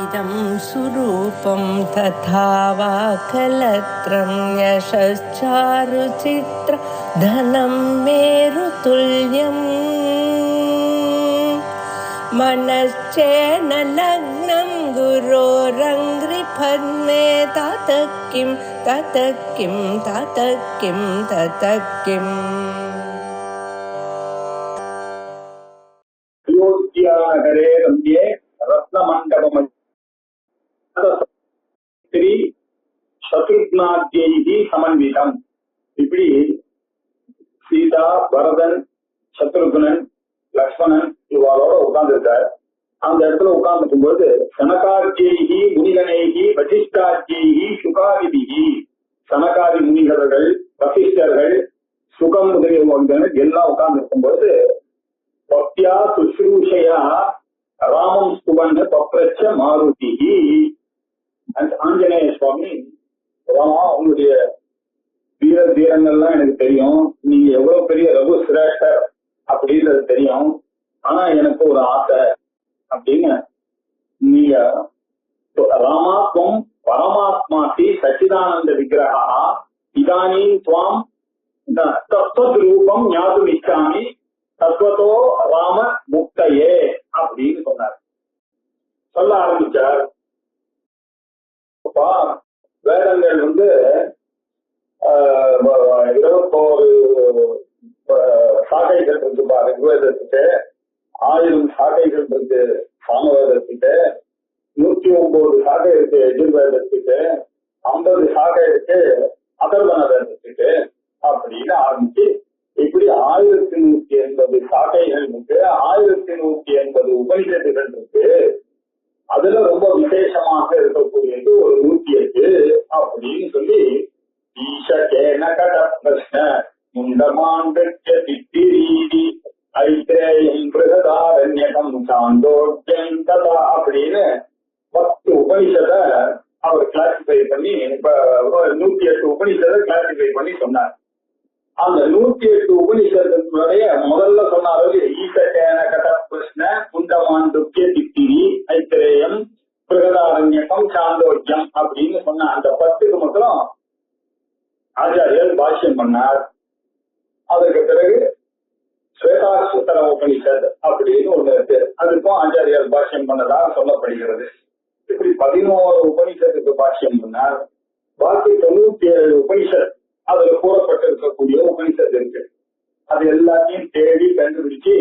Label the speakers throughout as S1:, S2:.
S1: इदं सुरूपं तथा वा कलत्रं यशश्चारुचित्र धनं मेरुतुल्यम् मनश्चेन लग्नं गुरोरङ्घ्रिपद्मे ततः किं ततः किं ततः किं ततः किम्
S2: अयोध्यानगरे रम्ये रत्नमण्डपम् श्री शत्रुघ्नाद्यैः समन्वितम् இப்படி சீதா பரதன் சத்ருகுணன் லக்ஷ்மணன் இவாளோட உட்கார்ந்துருக்கார். அந்த இடத்துல உட்கார்ந்துக்கும் போது சனகாத்யைகி முனிகனைகி வசிஷ்டாத்யைகி சுகாதிபிகி சனகாதி முனிகர்கள் வசிஷ்டர்கள் சுகம் முதலியவர்கள் எல்லாம் உட்கார்ந்துருக்கும் போது பக்தியா சுஷ்ரூஷையா ராமம் ஸ்துவன் பப்ரச்ச மாருதி ஆஞ்சநேய சுவாமி, ராமா உங்களுடைய வீர தீரங்கள்லாம் எனக்கு தெரியும், நீங்க எவ்வளவு பெரிய ரகு சிரேஷ்டர் அப்படின்றது தெரியும், ஆனா எனக்கு ஒரு ஆசை அப்படின்னு நீங்க ராமாத்வம் பரமாத்மாசி சச்சிதானந்த விக்கிரகா இதானி துவாம் தத்வத் ரூபம் ஞாதும் இச்சாமி தத்வத்தோ ராம முக்தையே அப்படின்னு சொன்னார். சொல்ல ஆரம்பிச்சார். வேதங்கள் 21 சாகைகள் இருக்குப்பா ரிக்வேதத்துக்கு, 1000 சாகைகள் இருக்கு சாமவேதத்துக்கு, 109 சாகை இருக்கு எஜுர்வேதத்துக்கு, 50 சாகை இருக்கு அதர்வன வேதத்துக்கு அப்படின்னு ஆரம்பிச்சு இப்படி 1180 சாகைகள் இருக்கு, 1180 உபனிஷத்துகள் இருக்கு. அதுல ரொம்ப விசேஷமாக இருக்கக்கூடியது ஒரு 108 அப்படின்னு சொல்லி ஈஷகேன கட பிரஷ்ன முண்டமாண்டக்ய தித்திரீதி ஐத்ரேயம் பிரகதாரண்யகம் சாந்தோக்கியம் ததா அப்படின்னு 10 உபனிஷத்தை அவர் கிளாசிஃபை பண்ணி இப்ப 108 உபனிஷத்தை கிளாசிஃபை பண்ணி சொன்னார். அந்த 108 உபனிஷத்துடைய முதல்ல சொன்னாரு ஈசகேன கட பிரஷ்ன முண்டமாண்டக்ய தித்திரி ஐத்ரேயம் பிரகதாரண்யகம் சாந்தோக்கியம் அப்படின்னு சொன்ன அந்த 10க்கு மட்டும் ஆச்சாரியர் பாஷ்யம் பண்ணார். அதற்கு பிறகு ஸ்வேதாசுத்தர உபனிஷத் அப்படின்னு ஒண்ணு இருக்கு, அதுக்கும் ஆச்சாரியர் பாஷ்யம் பண்ணதாக சொல்லப்படுகிறது. இப்படி 11 உபனிஷத்துக்கு பாஷ்யம் பண்ணார். பாக்கி 97 உபனிஷத் அதுல கூறப்பட்டிருக்கக்கூடிய உபனிஷத் இருக்கு. அது எல்லாத்தையும் தேடி கண்டுபிடிச்சு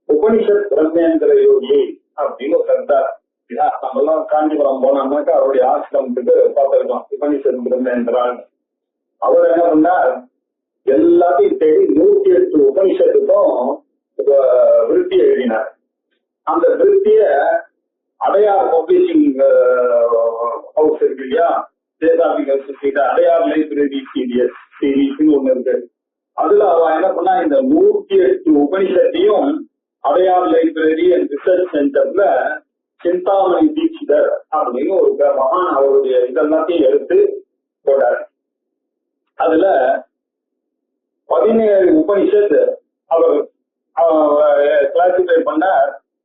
S2: உபனிஷத் பிரம்மேந்திர யோகி அப்படின்னு சொல்றார். நம்மெல்லாம் காஞ்சிபுரம் போனோம்னாக்கா அவருடைய ஆசிரமத்துக்கு பார்த்திருக்கோம் உபனிஷத் பிரம்மேந்திரான். அவர் என்ன பண்ணார், எல்லாத்தையும் தேடி 108 உபனிஷத்துக்கும் விருத்தி எழுதினார். அந்த விருத்திய அடையார் பப்ளிஷிங் ஹவுஸ் இருக்கு இல்லையா, அடையார் லைப்ரரி சீரீஸ் ஒண்ணு இருக்கு. அதுல அவ என்ன பண்ணா இந்த 108 உபனிஷத்தையும் அடையார் லைப்ரரி அண்ட் ரிசர்ச் சென்டர்ல சிந்தாமணி தீட்சிதர் அப்படின்னு ஒரு மகான் அவருடைய இதெல்லாத்தையும் எடுத்து போட்டார். அதுல 17 உபனிஷத் அவர் கிளாசிஃபை பண்ண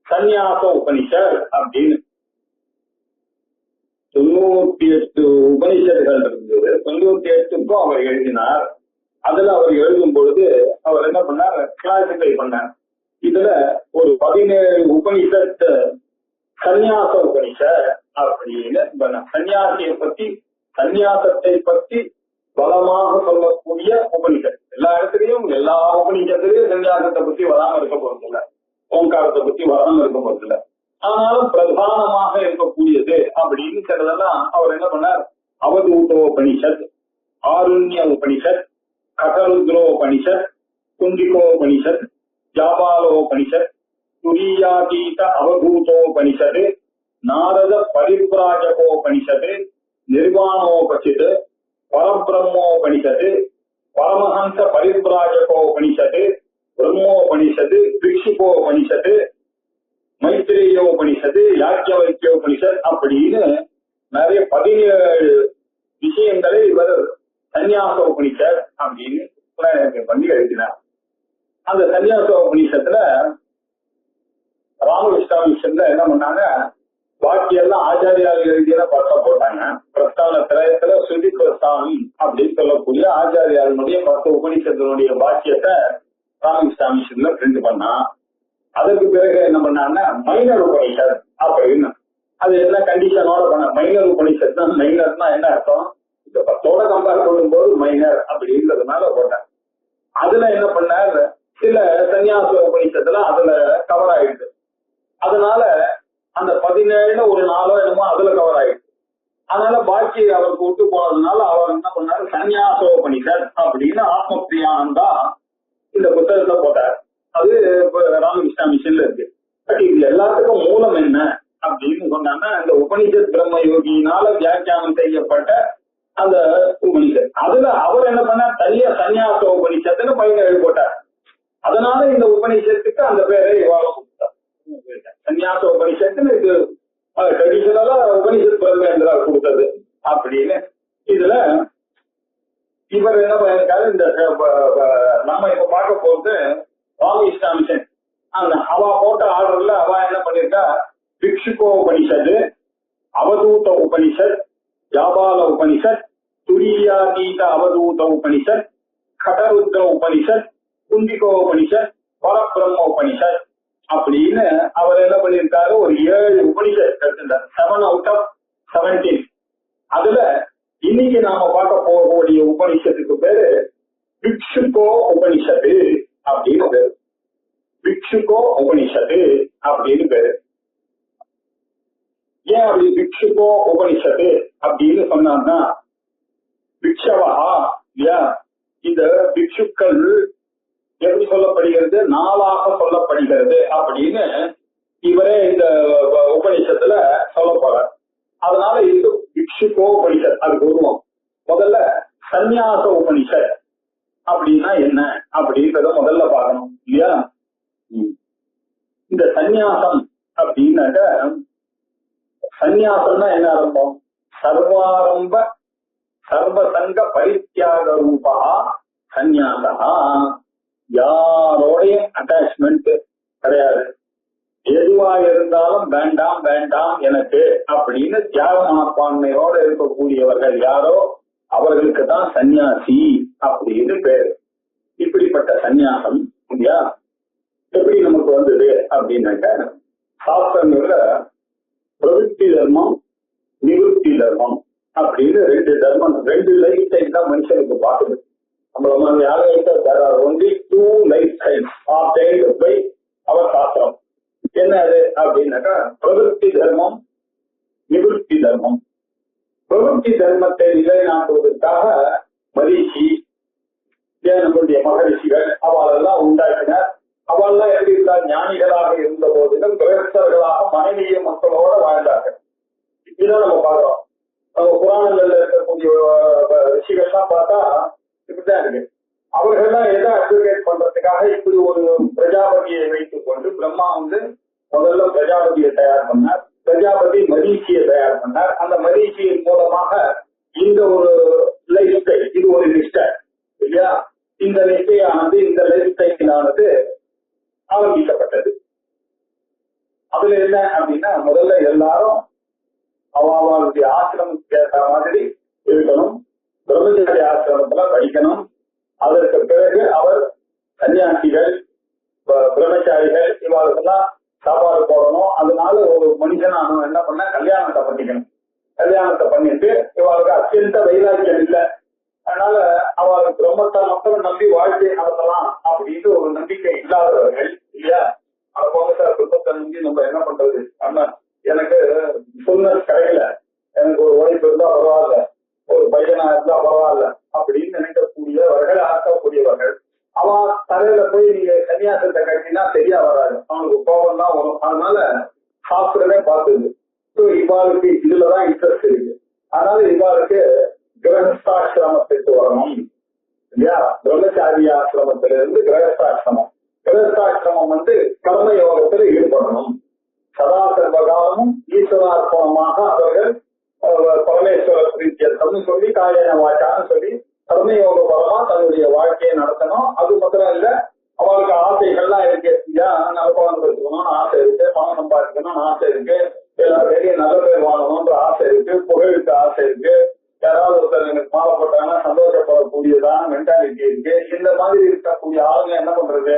S2: சந்நியாச உபனிஷத் அப்படின்னு 98 உபனிஷத்துகள் இருந்தது. 98க்கும் அவர் எழுதினார். அதுல அவர் எழுதும் பொழுது அவர் என்ன பண்ணார், கிளாசிஃபை பண்ணார். இதுல ஒரு 17 உபனிஷத் சந்நியாச உபனிஷத் அப்படின்னு சன்னியாசியை பத்தி சந்நியாசத்தை பத்தி பலமாக சொல்லக்கூடிய உபனிஷத். எல்லா இடத்துலயும் எல்லா உபனிஷத்துலயும் சன்னியாசத்தை பத்தி வராம இருக்க போறதில்ல, ஓங்காரத்தை பத்தி வராம இருக்க போறதில்ல. ஆனாலும் பிரதானமாக இருக்கக்கூடியது அப்படின்னு சிலதெல்லாம் அவர் என்ன பண்ணார், அவதூதோபனிஷத், ஆருண்ய உபனிஷத், கதருத்ரோபனிஷத், குந்திகோபனிஷத், ஜாபாலோபனிஷத், துரியாதீத அவதூதோபனிஷத், நாரத பரிப்ராஜகோபனிஷத், நிர்வாணோபனிஷத், பரபிரம்மோபனிஷத், பரமஹம்ச பரிப்ராஜகோபனிஷத், பிரம்மோபனிஷத், விக்ஷிகோபனிஷத், மைத்ரேயோபனிஷத், யாக்ஞவல்க்யோபனிஷத் அப்படின்னு நிறைய 17 விஷயங்களை இவர் சந்நியாச உபனிஷத் அப்படின்னு பண்ணி எழுதினார். அந்த சன்னியாச உபநிஷத்துல ராமகிருஷ்ணா மிஷன்ல என்ன பண்ணாங்க, பாக்கி எல்லாம் ஆச்சாரியால் எழுதிய பட்டம் போட்டாங்க. பிரஸ்தான திரயத்துல ஸ்ருதி பிரஸ்தானம் அப்படின்னு சொல்லக்கூடிய ஆச்சாரியாளுடைய 10 உபனிஷத்தினுடைய பாக்கியத்தை ராமகிருஷ்ண மிஷன்ல பிரிண்ட் பண்ணா. அதுக்கு பிறகு என்ன பண்ணாங்கன்னா மைனர் உபனிஷத் அப்படின்னு, அது என்ன கண்டிஷனோட பண்ண, மைனர் உபனிஷத் தான். மைனர்னா என்ன அர்த்தம், இந்த 10ஓட கம்பேர் பண்ணும் போது மைனர் அப்படின்றதுனால போட்டாங்க. அதுல என்ன பண்ணார், சில சன்னியாச உபனிஷத்துல அதுல கவர் ஆயிடுது. அதனால அந்த 17 ஒரு 4 என்னமோ அதுல கவர் ஆயிடுச்சு. அதனால பாக்கி அவருக்கு விட்டு போனதுனால அவர் என்ன பண்ணாரு, சன்னியாசோபனிஷத் அப்படின்னு ஆத்ம பிரியானந்தா இந்த புத்தகத்தை போட்டார். அது ராமகிருஷ்ணா மிஷன்ல இருக்கு. பட் இது எல்லாத்துக்கும் மூலம் என்ன அப்படின்னு சொன்னாங்கன்னா, இந்த உபனிஷத் பிரம்ம யோகியினால வியாக்கியானம் செய்யப்பட்ட அந்த உபனிஷத். அதுல அவர் என்ன பண்ணார், தனியா சன்னியாச உபனிஷத்துன்னு பையன் போட்டார். அதனால இந்த உபனிஷத்துக்கு அந்த பேரை இவாளம் கொடுத்தார், சன்னியாச உபனிஷத்துன்னு. இது ட்ரெடிஷனலா உபனிஷத் பிரம்மேந்திரா கொடுத்தது அப்படின்னு. இதுல இவர் என்ன பண்ணிருக்காரு, இந்த நம்ம இப்ப பார்க்க போறது ராமகிருஷ்ணா மிஷன். அந்த அவா போட்ட ஆர்டர்ல அவ என்ன பண்ணிருக்கா, பிக்ஷுகோ உபனிஷத்து, அவதூத உபனிஷத், ஜாபால உபனிஷத், துரியாதீத அவதூத உபனிஷத், கடருத்ர உபனிஷத், குந்திகோ உபனிஷத், பரபிரம்ம உபனிஷத் அப்படின்னு அவர் என்ன பண்ணிருக்காரு, ஒரு 7 உபனிஷத் எடுத்திருந்தார். 7 out of 17. அதுல இன்னைக்கு நாம பார்க்க போகக்கூடிய உபனிஷத்துக்கு பேரு பிக்ஷுகோ உபனிஷத்து அப்படின்னு பேரு. பிக்ஷுகோ உபனிஷத்து அப்படின்னு பேரு. ஏன் அப்படி பிக்ஷுகோ உபனிஷத்து அப்படின்னு சொன்னான்னா, பிக்ஷவா இல்லையா, இந்த பிக்ஷுக்கள் எப்படி சொல்லப்படுகிறது, 4ஆக சொல்லப்படுகிறது அப்படின்னு இவரே இந்த உபனிஷத்துல சொல்ல போறார். அதனால இது பிக்ஷுகோ உபனிஷத். அதுக்கு உருவம் முதல்ல சந்நியாச உபனிஷத் அப்படின்னா என்ன அப்படின்றத முதல்ல பார்க்கணும் இல்லையா. இந்த சந்நியாசம் அப்படின்னாக்க, சந்நியாசம்னா என்ன அர்த்தம், சர்வாரம்ப சர்வசங்க பரித்தியாக ரூபா சந்நியாசா. யாரோடையும் அட்டாச்மெண்ட் கிடையாது, எதுவா இருந்தாலும் வேண்டாம் வேண்டாம் எனக்கு அப்படின்னு தியாக மனப்பான்மையோட இருக்கக்கூடியவர்கள் யாரோ அவர்களுக்கு தான் சன்னியாசி அப்படின்னு பேரு. இப்படிப்பட்ட சந்நியாசம் இல்லையா எப்படி நமக்கு வந்தது அப்படின்னாக்க, சாஸ்திரங்கள்ல பிரவிற்த்தி தர்மம், நிவர்த்தி தர்மம் அப்படின்னு 2 தர்மம், 2 லைஃப் ஸ்டைல் தான் மனுஷனுக்கு பார்க்குது. நம்மள மாதிரி யாரும் ஒன்லி 2 லைஃப் ஸ்டைல்ஸ் ஆப்டைன்டு பை அவர் சாஸ்திரம். என்ன அது அப்படின்னாக்கா, பிரவிற்த்தி தர்மம், நிவர்த்தி தர்மம். பிரவிற்த்தி தர்மத்தை நிலைநாட்டுவதற்காக மரிஷி, நம்மளுடைய மகரிஷிகள் அவளெல்லாம் உண்டாக்கினார். அவெல்லாம் எப்படி இருந்தார், ஞானிகளாக இருந்த போதிலும் கிரகஸ்தர்களாக மனைவிய மக்களோட வாழ்ந்தார்கள். இப்படிதான் நம்ம பார்க்கிறோம். புராணங்கள்ல இருக்கக்கூடிய ரிஷிகள்லாம் பார்த்தா இப்படிதான் இருக்கு. அவர்கள்லாம் எதை அட்வொகேட் பண்றதுக்காக இப்படி ஒரு பிரஜாபதியை வைத்துக் கொண்டு, பிரம்மா முதல்ல பிரஜாபதியை தயார் பண்ணார், பிரஜாபதி மரீச்சியை தயார் பண்ணார். அந்த மரீச்சியின் மூலமாக இந்த ஒரு லைஃப் ஸ்டைல், இது ஒரு நிஷ்டை இல்லையா, இந்த நிஷ்டையானது, இந்த லைஃப் ஸ்டைலானது ஆரம்பிக்கப்பட்டது. அதுல என்ன அப்படின்னா, முதல்ல எல்லாரும் அவளுடைய ஆசிரமத்துக்கு ஏற்ற மாதிரி இருக்கணும், பிரம்மச்சாரி ஆசிரமத்துல படிக்கணும். அதற்கு பிறகு அவர் சன்னியாசிகள், பிரம்மச்சாரிகள் இவாளுக்கெல்லாம் சாப்பாடு போடணும். அதனால ஒரு மனுஷனான என்ன பண்ண, கல்யாணத்தை பண்ணிக்கணும். கல்யாணத்தை பண்ணிட்டு இவாளுக்கு அத்தியந்த வைராக்கியம் இல்லை, அதனால அவளுக்கு பிரம்மத்தை மட்டும் நம்பி வாழ்க்கையை நடத்தலாம் அப்படின்னு ஒரு நம்பிக்கை இல்லாதவர்கள் இல்லையா. குடும்பத்தை நம்பி நம்ம என்ன பண்றது, நம்ம எனக்கு ஃபுல்னஸ் கிடைக்கல, எனக்கு ஒரு ஒய்ஃப் இருந்தா பரவாயில்ல, ஒரு பையனா இருந்தா பரவாயில்ல அப்படின்னு நினைக்கக்கூடியவர்கள், ஆக்கக்கூடியவர்கள். அவன் தலையில போய் நீங்க சன்னியாசத்தை கட்டினா சரியா வராது, அவனுக்கு கோபம் தான் வரும். அதனால சாஸ்திரமே பார்த்தது. இவாளுக்கு இதுலதான் இன்ட்ரெஸ்ட் இருக்கு. அதனால இவாளுக்கு கிரகஸ்தாசிரமத்துக்கு வரணும் இல்லையா. பிரம்மச்சாரி ஆசிரமத்திலிருந்து கிரகஸ்தாசிரமம், கிரகஸ்தாசிரமம் கர்ம யோகத்தில் ஈடுபடணும். சதா சர்வகாலமும் ஈஸ்வரார்ப்பணமாக அவர்கள் பரமேஸ்வர பிரீத்தியர்த்தம்னு சொல்லி, காயன வாச்சான்னு சொல்லி கர்மயோக பலமா தன்னுடைய வாழ்க்கையை நடத்தணும். அது மாத்திரம் இல்ல, அவளுக்கு ஆசைகள்லாம் இருக்கு இல்லையா. நல்ல குழந்தை வச்சுக்கணும்னு ஆசை இருக்கு, பணம் சம்பாதிக்கணும்னு ஆசை இருக்கு, எல்லாருக்கையும் நல்ல பேர் வாங்கணும்ன்ற ஆசை இருக்கு, புகழுக்கு ஆசை இருக்கு, யாராவது ஒருத்தர் எனக்கு மாலை போட்டாங்கன்னா சந்தோஷப்படக்கூடியதான மென்டாலிட்டி இருக்கு. இந்த மாதிரி இருக்கக்கூடிய ஆளுங்க என்ன பண்றது,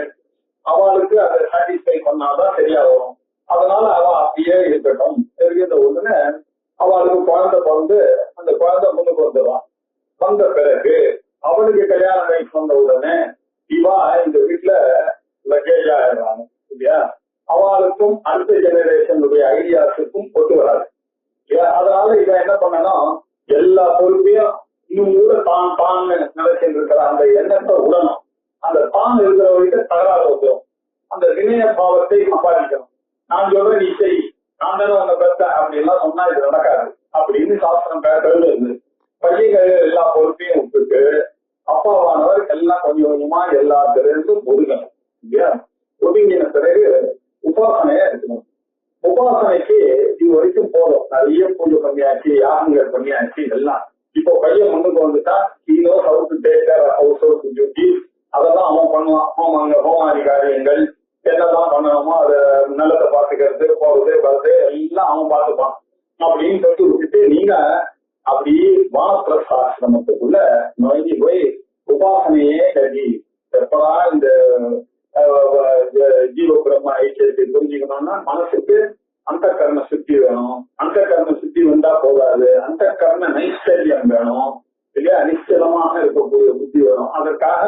S2: அவளுக்கு அதை சாட்டிஸ்பை பண்ணாதான் சரியா வரும். அதனால அவ அப்படியே இருக்கட்டும் இருக்கிறத ஒண்ணுன்னு அவளுக்கு குழந்தை பிறந்து அந்த குழந்தை முன்னுக்கு வந்துடுவான். வந்த பிறகு அவனுக்கு கல்யாணம் வயசு வந்த உடனே இவா இந்த வீட்டுல லக்கேஜ் ஆயிடுறாங்க இல்லையா. அவளுக்கும் அடுத்த ஜெனரேஷனுடைய ஐடியாஸுக்கும் ஒத்து வராது இல்லையா. அதனால இவன் என்ன பண்ணணும், எல்லா பொறுப்பையும் இன்னும் கூட தான் தான் நினைச்சிட்டு இருக்கிற அந்த எண்ணத்தை உடனும். அந்த தான் இருக்கிற வரைக்கும் தகராறு வந்துடும். அந்த வினய பாவத்தை சம்பாதிக்கணும். நான் சொல்றேன் நீ செய், நான் தானே உன்னை பெற்றேன் அப்படின்லாம் சொன்னா இது நடக்காது அப்படின்னு சாஸ்திரம் கருது. பள்ளிகள் எல்லா பொறுப்பையும் விட்டுட்டு அப்பாவானவர் எல்லாம் கொஞ்சம் கொஞ்சமா எல்லாத்திலிருந்தும் ஒதுங்கணும் இல்லையா. ஒதுங்கின பிறகு உபாசனையா இருக்கணும். உபாசனைக்கு இது வரைக்கும் போதும், நிறைய பூஜை பண்ணியாச்சு, யாகங்கள் பண்ணியாச்சு எல்லாம். இப்போ பையன் முன்னுக்கு வந்துட்டா கீழோ சவுத்து டேக்கர் ஹவுஸ் ஹவுஸ் டியூட்டி அதெல்லாம் அவன் பண்ணுவான். ஹோமாங்க ஹோமாதி காரியங்கள் என்னெல்லாம் பண்ணணுமோ அதை நல்லதை பார்த்துக்கிறது, போறது வருது எல்லாம் அவன் பார்த்துப்பான் அப்படின்னு சொல்லி விட்டுட்டு நீங்க அப்படி வானப்பிரசாசிரமத்துக்குள்ள நுழைஞ்சி போய் உபாசனையே கட்டி எப்படா இந்த ஜீவ பிரம்ம ஐக்கியத்தை புரிஞ்சுக்கணும்னா மனசுக்கு அந்த கர்ம சுத்தி வேணும். அந்த கர்ம சுத்தி வந்தா போதாது, அந்த கர்ம நைஷ்கரியம் வேணும் இல்லையா. நிச்சலமாக இருக்கக்கூடிய புத்தி வேணும். அதற்காக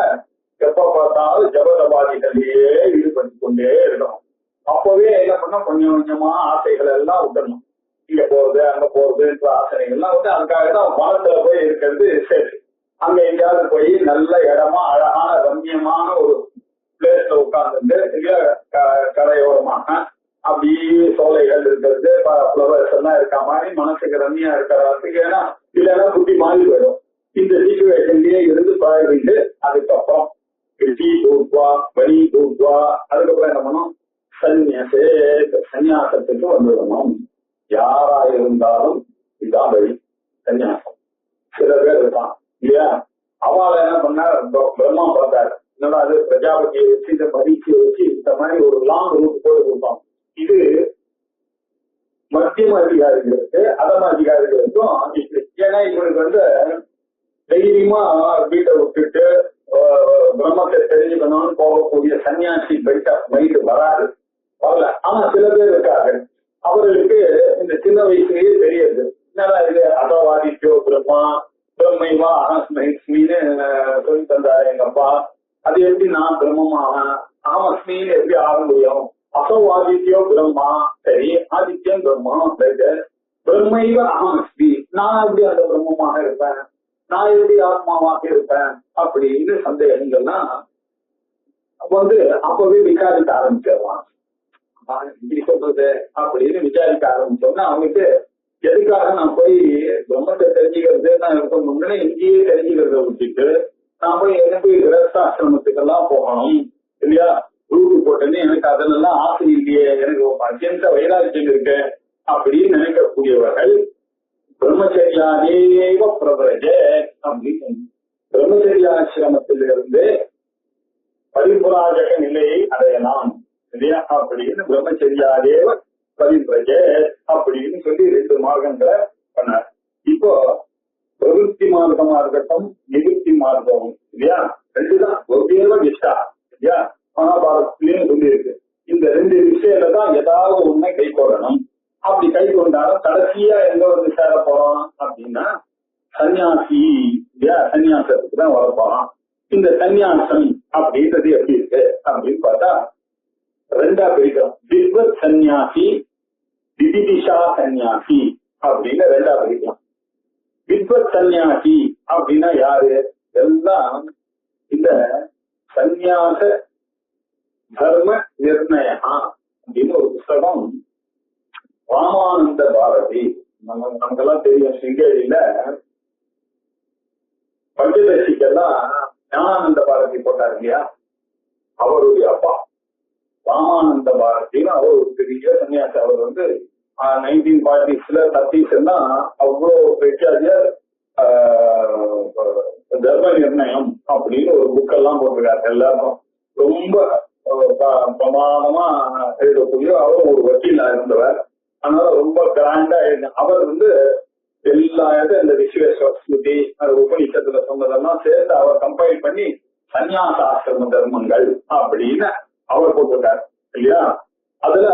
S2: எப்ப பார்த்தாலும் ஜபதபாதிகளையே ஈடுபட்டு கொண்டே இருக்கணும். அப்பவே என்ன பண்ண கொஞ்சம் கொஞ்சமா ஆசைகள் எல்லாம் விட்டணும். இங்க போறது அங்க போறதுன்ற ஆசைகள் எல்லாம் வந்து அதுக்காக தான் மனத்துல போய் இருக்கிறது சரி. அங்க எங்கேயாவது போய் நல்ல இடமா அழகான ரம்யமான ஒரு பிளேஸ்ல உட்கார்ந்துட்டு இல்லையா, கரையோரமாக அப்படி சோலைகள் இருக்கிறது, ஃப்ளவர்ஸ் எல்லாம் இருக்க மாதிரி மனசுக்கு ரம்யா இருக்கிறதுக்கு. ஏன்னா இல்லைன்னா புத்தி மாறி போயிடும். இந்த சிச்சுவேஷன்லயே இருந்து பழகிட்டு அதுக்கப்புறம் வழி தூத்வா அதுக்கப்புறம் என்ன பண்ணும், சன்னியாசத்துக்கு வந்துடணும். யாரா இருந்தாலும் இதுதான் வழி, சன்னியாசம். சில பேர் இருக்கான் இல்லையா, அவளை என்ன பண்ண பிரம்மா பார்த்தாரு, என்னடா அது பிரஜாபதியை வச்சு இந்த பரீட்சையை வச்சு இந்த மாதிரி ஒரு லாங் ரூட் போட்டு கொடுப்பான். இது மத்தியம அதிகாரிகளுக்கு அதம அதிகாரிகளுக்கும் இப்படி. ஏன்னா இவனுக்கு வந்து தைரியமா வீட்டை விட்டுட்டு பிரம்மத்தை தெரிஞ்சுக்கணும்னு போகக்கூடிய சன்னியாசி மைண்டு வராது, வரல. ஆனா சில பேர் இருக்காரு, அவர்களுக்கு இந்த சின்ன வயசுலயே தெரியுது என்னடா இது அதவாதித்யோ பிரம்மா பிரம்மைவா அகஸ்மின்னு சொல்லி தந்தாரு எங்க அப்பா. அது எப்படி நான் பிரம்மமாக அகமஸ்மின்னு எப்படி ஆக முடியும்? அசோ ஆதித்யோ பிரம்மா, சரி ஆதித்யம் பிரம்மா, பிரம்மைவ அகமஸ்மி, நான் எப்படி அந்த பிரம்மமாக இருப்பேன், நான் எப்படி ஆத்மாவாக இருப்பேன் அப்படின்னு சந்தேகங்கள்லாம் வந்து அப்பவே விசாரிக்க ஆரம்பிச்சிடலாம். இப்படி சொல்றது அப்படின்னு விசாரிக்க ஆரம்பிச்சோம்னா அவங்களுக்கு எதுக்காக நான் போய் பிரம்மத்தை தெரிஞ்சுக்கிறது நான் முன்னே இங்கேயே தெரிஞ்சுக்கிறத விட்டுட்டு நான் போய் எனக்கு கிரஸ்தாசிரமத்துக்கெல்லாம் போகணும் இல்லையா, ரூட்டு போட்டேன்னு எனக்கு அதெல்லாம் ஆசை இல்லையே, எனக்கு அத்தியந்த வைராக்கியம் இருக்கு அப்படின்னு நினைக்கக்கூடியவர்கள் பிரம்மச்சரியாதேவ பிரபரஜ அப்படின்னு பிரம்மச்சரியாசிரமத்திலிருந்து பரிபுராஜக நிலையை அடையலாம் இல்லையா அப்படின்னு பிரம்மச்சரியாதேவ பரிபிரஜ அப்படின்னு சொல்லி 2 மார்க்கங்களை பண்ணார். இப்போ பிரவருத்தி மார்க்கமா இருக்கட்டும் நிவர்த்தி மார்க்கம் இல்லையா, 2 தான். ஒரேவ நிஷ்டா இல்லையா, மகாபாரதத்திலேயும் சொல்லி இருக்கு. இந்த 2 விஷயத்துல தான் ஏதாவது ஒண்ணை கை கொள்ளணும். அப்படி கை கொண்டாலும் கடைசியா எங்க வந்து சேர போறோம் அப்படின்னா சன்னியாசி இல்லையா, சன்னியாசத்துக்கு தான் வரப்போறோம். இந்த சன்னியாசம் அப்படின்றது எப்படி இருக்கு அப்படின்னு பார்த்தா 2ஆ பிரிக்கிறோம். வித்வத் சன்னியாசி, விதிதிஷா சன்னியாசி அப்படின்னு 2ஆ பிரிக்கலாம். வித்வத் சன்னியாசி அப்படின்னா யாரு, எல்லாம் இந்த சன்னியாச தர்ம நிர்ணயா அப்படின்னு ஒரு புத்தகம் ராமானந்த பாரதி, நமக்கெல்லாம் தெரியும், சிங்கேரியில பஞ்சதர்ஷிக்கெல்லாம் ஞானானந்த பாரதி போட்டார் இல்லையா, அவருடைய அப்பா ராமானந்த பாரதின்னு அவர் ஒரு பெரிய சன்னியாசி. அவர் வந்து 1940s 30s எல்லாம் அவ்வளோ பெரியார் தர்ம நிர்ணயம் அப்படின்னு ஒரு புக்கெல்லாம் போட்டிருக்காரு. எல்லாரும் ரொம்ப பிரமாதமா எழுதக்கூடிய அவரும் ஒரு வக்கீலா இருந்தவர். அதனால ரொம்ப கிராண்டா அவர் எல்லா இடத்துல இந்த விஸ்வேஸ்வர ஸ்மிருதி உபநிஷத்துல சொன்னதெல்லாம் சேர்த்து அவர் கம்பைல் பண்ணி சந்நியாச ஆசிரம தர்மங்கள் அப்படின்னு அவர் போட்டிருக்காரு இல்லையா. அதுல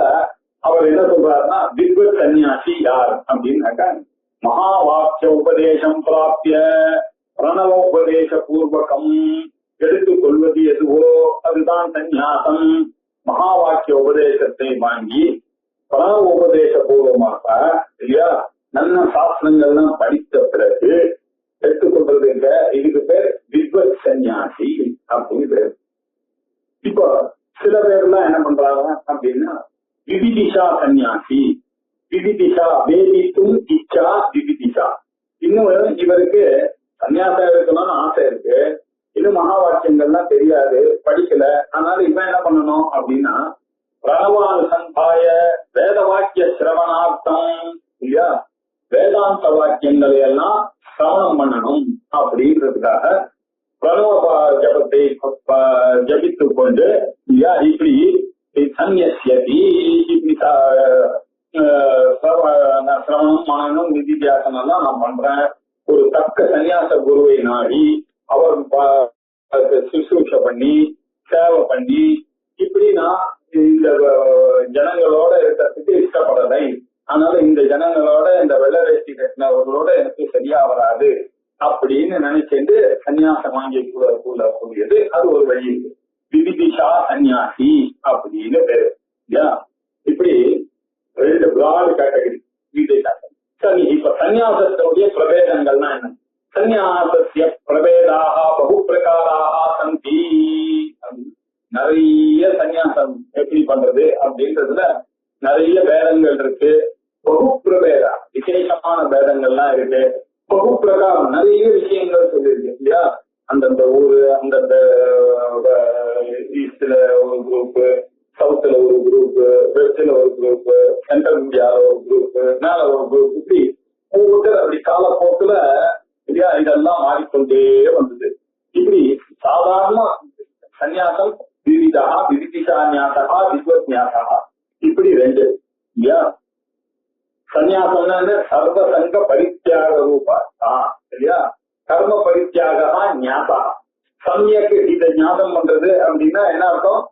S2: அவர் என்ன சொல்றாருன்னா வித்வத் சன்னியாசி யார் அப்படின்னாக்கா மகா வாக்கிய உபதேசம் பிராப்திய பிரணவோபதேச பூர்வகம் எடுத்துக் கொள்வது எதுவோ அதுதான் சந்நியாசம். மகா வாக்கிய உபதேசத்தை வாங்கி பிரணவ உபதேச பூர்வமாக இல்லையா நல்ல சாஸ்திரங்கள்லாம் படித்த பிறகு எடுத்துக்கொள்றது இல்ல. இதுக்கு பேர் வித்வத் சன்னியாசி அப்படின்னு பேர். இப்போ சில பேர்லாம் என்ன பண்றாங்க அப்படின்னா விவிதிஷா சன்னியாசி, விவிதிஷா வேதித்தும் இச்சா விவிதிஷா. இன்னும் இவருக்கு சன்னியாசம் இருக்கணும்னு ஆசை இருக்கு, இன்னும் மகா வாக்கியங்கள்லாம் தெரியாது, படிக்கல. அதனால இவன் என்ன பண்ணணும் அப்படின்னா பிரணவானுசந்தாய வேத வாக்கிய சிரவணார்த்தம் இல்லையா வேதாந்த வாக்கியங்களை எல்லாம் சிரவணம் பண்ணணும் அப்படின்றதுக்காக பிரணவ ஜபத்தை ஜபித்துக் கொண்டு இல்லையா இப்படி சன்யஸ்யதி இப்படி சிரவணம் மனநம் நிதித்தியாசனம் எல்லாம் நான் பண்றேன். ஒரு தக்க சன்னியாச குருவை நாடி அவர் சுசூஷ பண்ணி சேவை பண்ணி இப்படி நான் இந்த ஜனங்களோட இருக்கிறதுக்கு இஷ்டப்படலை. அதனால இந்த ஜனங்களோட இந்த வெள்ளவேஷ்டி கட்டினவர்களோட எனக்கு சரியா வராது அப்படின்னு நினைச்சிட்டு சன்னியாசம் வாங்கி கூடியது அது ஒரு வழி இருக்கு. விவிதிஷா சன்னியாசி அப்படின்னு பேரு. இப்படி ரெண்டு பிராட் கேட்டகரி விவிதிஷா. சரி, இப்ப சன்னியாசத்தினுடைய பிரபேதங்கள்னா என்ன? சன்னியாசத்திய பிரபேதாக பகு பிரகாராக சந்தி. நிறைய சன்னியாசம் எப்படி பண்றது அப்படின்றதுல நிறைய பேதங்கள் இருக்கு. பகு பிரபேதா விசேஷமான பேதங்கள்லாம் இருக்கு. பகு பிரகாரம் நிறைய விஷயங்கள் சொல்லியிருக்கு இல்லையா. அந்தந்த ஊரு அந்தந்த ஈஸ்ட்ல ஒரு குரூப், சவுத்துல ஒரு குரூப், வெஸ்ட்ல ஒரு குரூப், சென்ட்ரல் இந்தியால ஒரு குரூப், மேல ஒரு குரூப், இப்படி ஒவ்வொருத்தர் அப்படி காலப்போக்குல இல்லையா இதெல்லாம் மாறிக்கொண்டே வந்தது. இப்படி சாதாரண சன்னியாசம் விவிதா விவிதிஷா ஞாசகா வித்வத் ஞாசகா இப்படி ரெண்டு இல்லையா. சன்னியாசம்னா சர்வ சங்க பரித்தியாக ரூபா இல்லையா. கர்ம பரித்தியாக ஞாசா. சமயக்கு இதை ஞாபகம் பண்றது அப்படின்னா என்ன அர்த்தம்?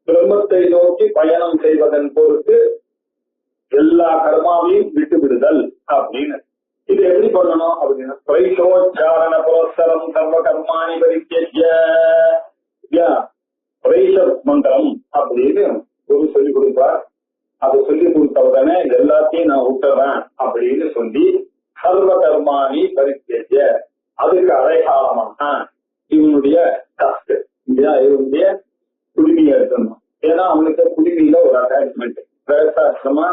S2: பிரம்மத்தை நோக்கி பயணம் செய்வதன் பொருட்டு எல்லா கர்மாவையும் விட்டு விடுதல் அப்படின்னு. இது எப்படி பண்ணணும் அப்படின்னா பிரைஷோச்சாரண புரஸ்தரம் சர்வ கர்மாணி பரித்திய பிரைஷ மந்திரம் அப்படின்னு குரு சொல்லிக் கொடுப்பார். அதை சொல்லி கொடுத்த உடனே எல்லாத்தையும் நான் விட்டுறேன் அப்படின்னு சொல்லி சர்வ கர்மாணி பரித்திய அதுக்கு அடையாளமாக இவனுடைய கஷ்ட இல்லையா இவனுடைய குடிமையை எடுக்கணும். ஏன்னா அவனுக்கு குடிமையில ஒரு அட்டாச்மெண்ட். கிரகஸ்தாசிரமா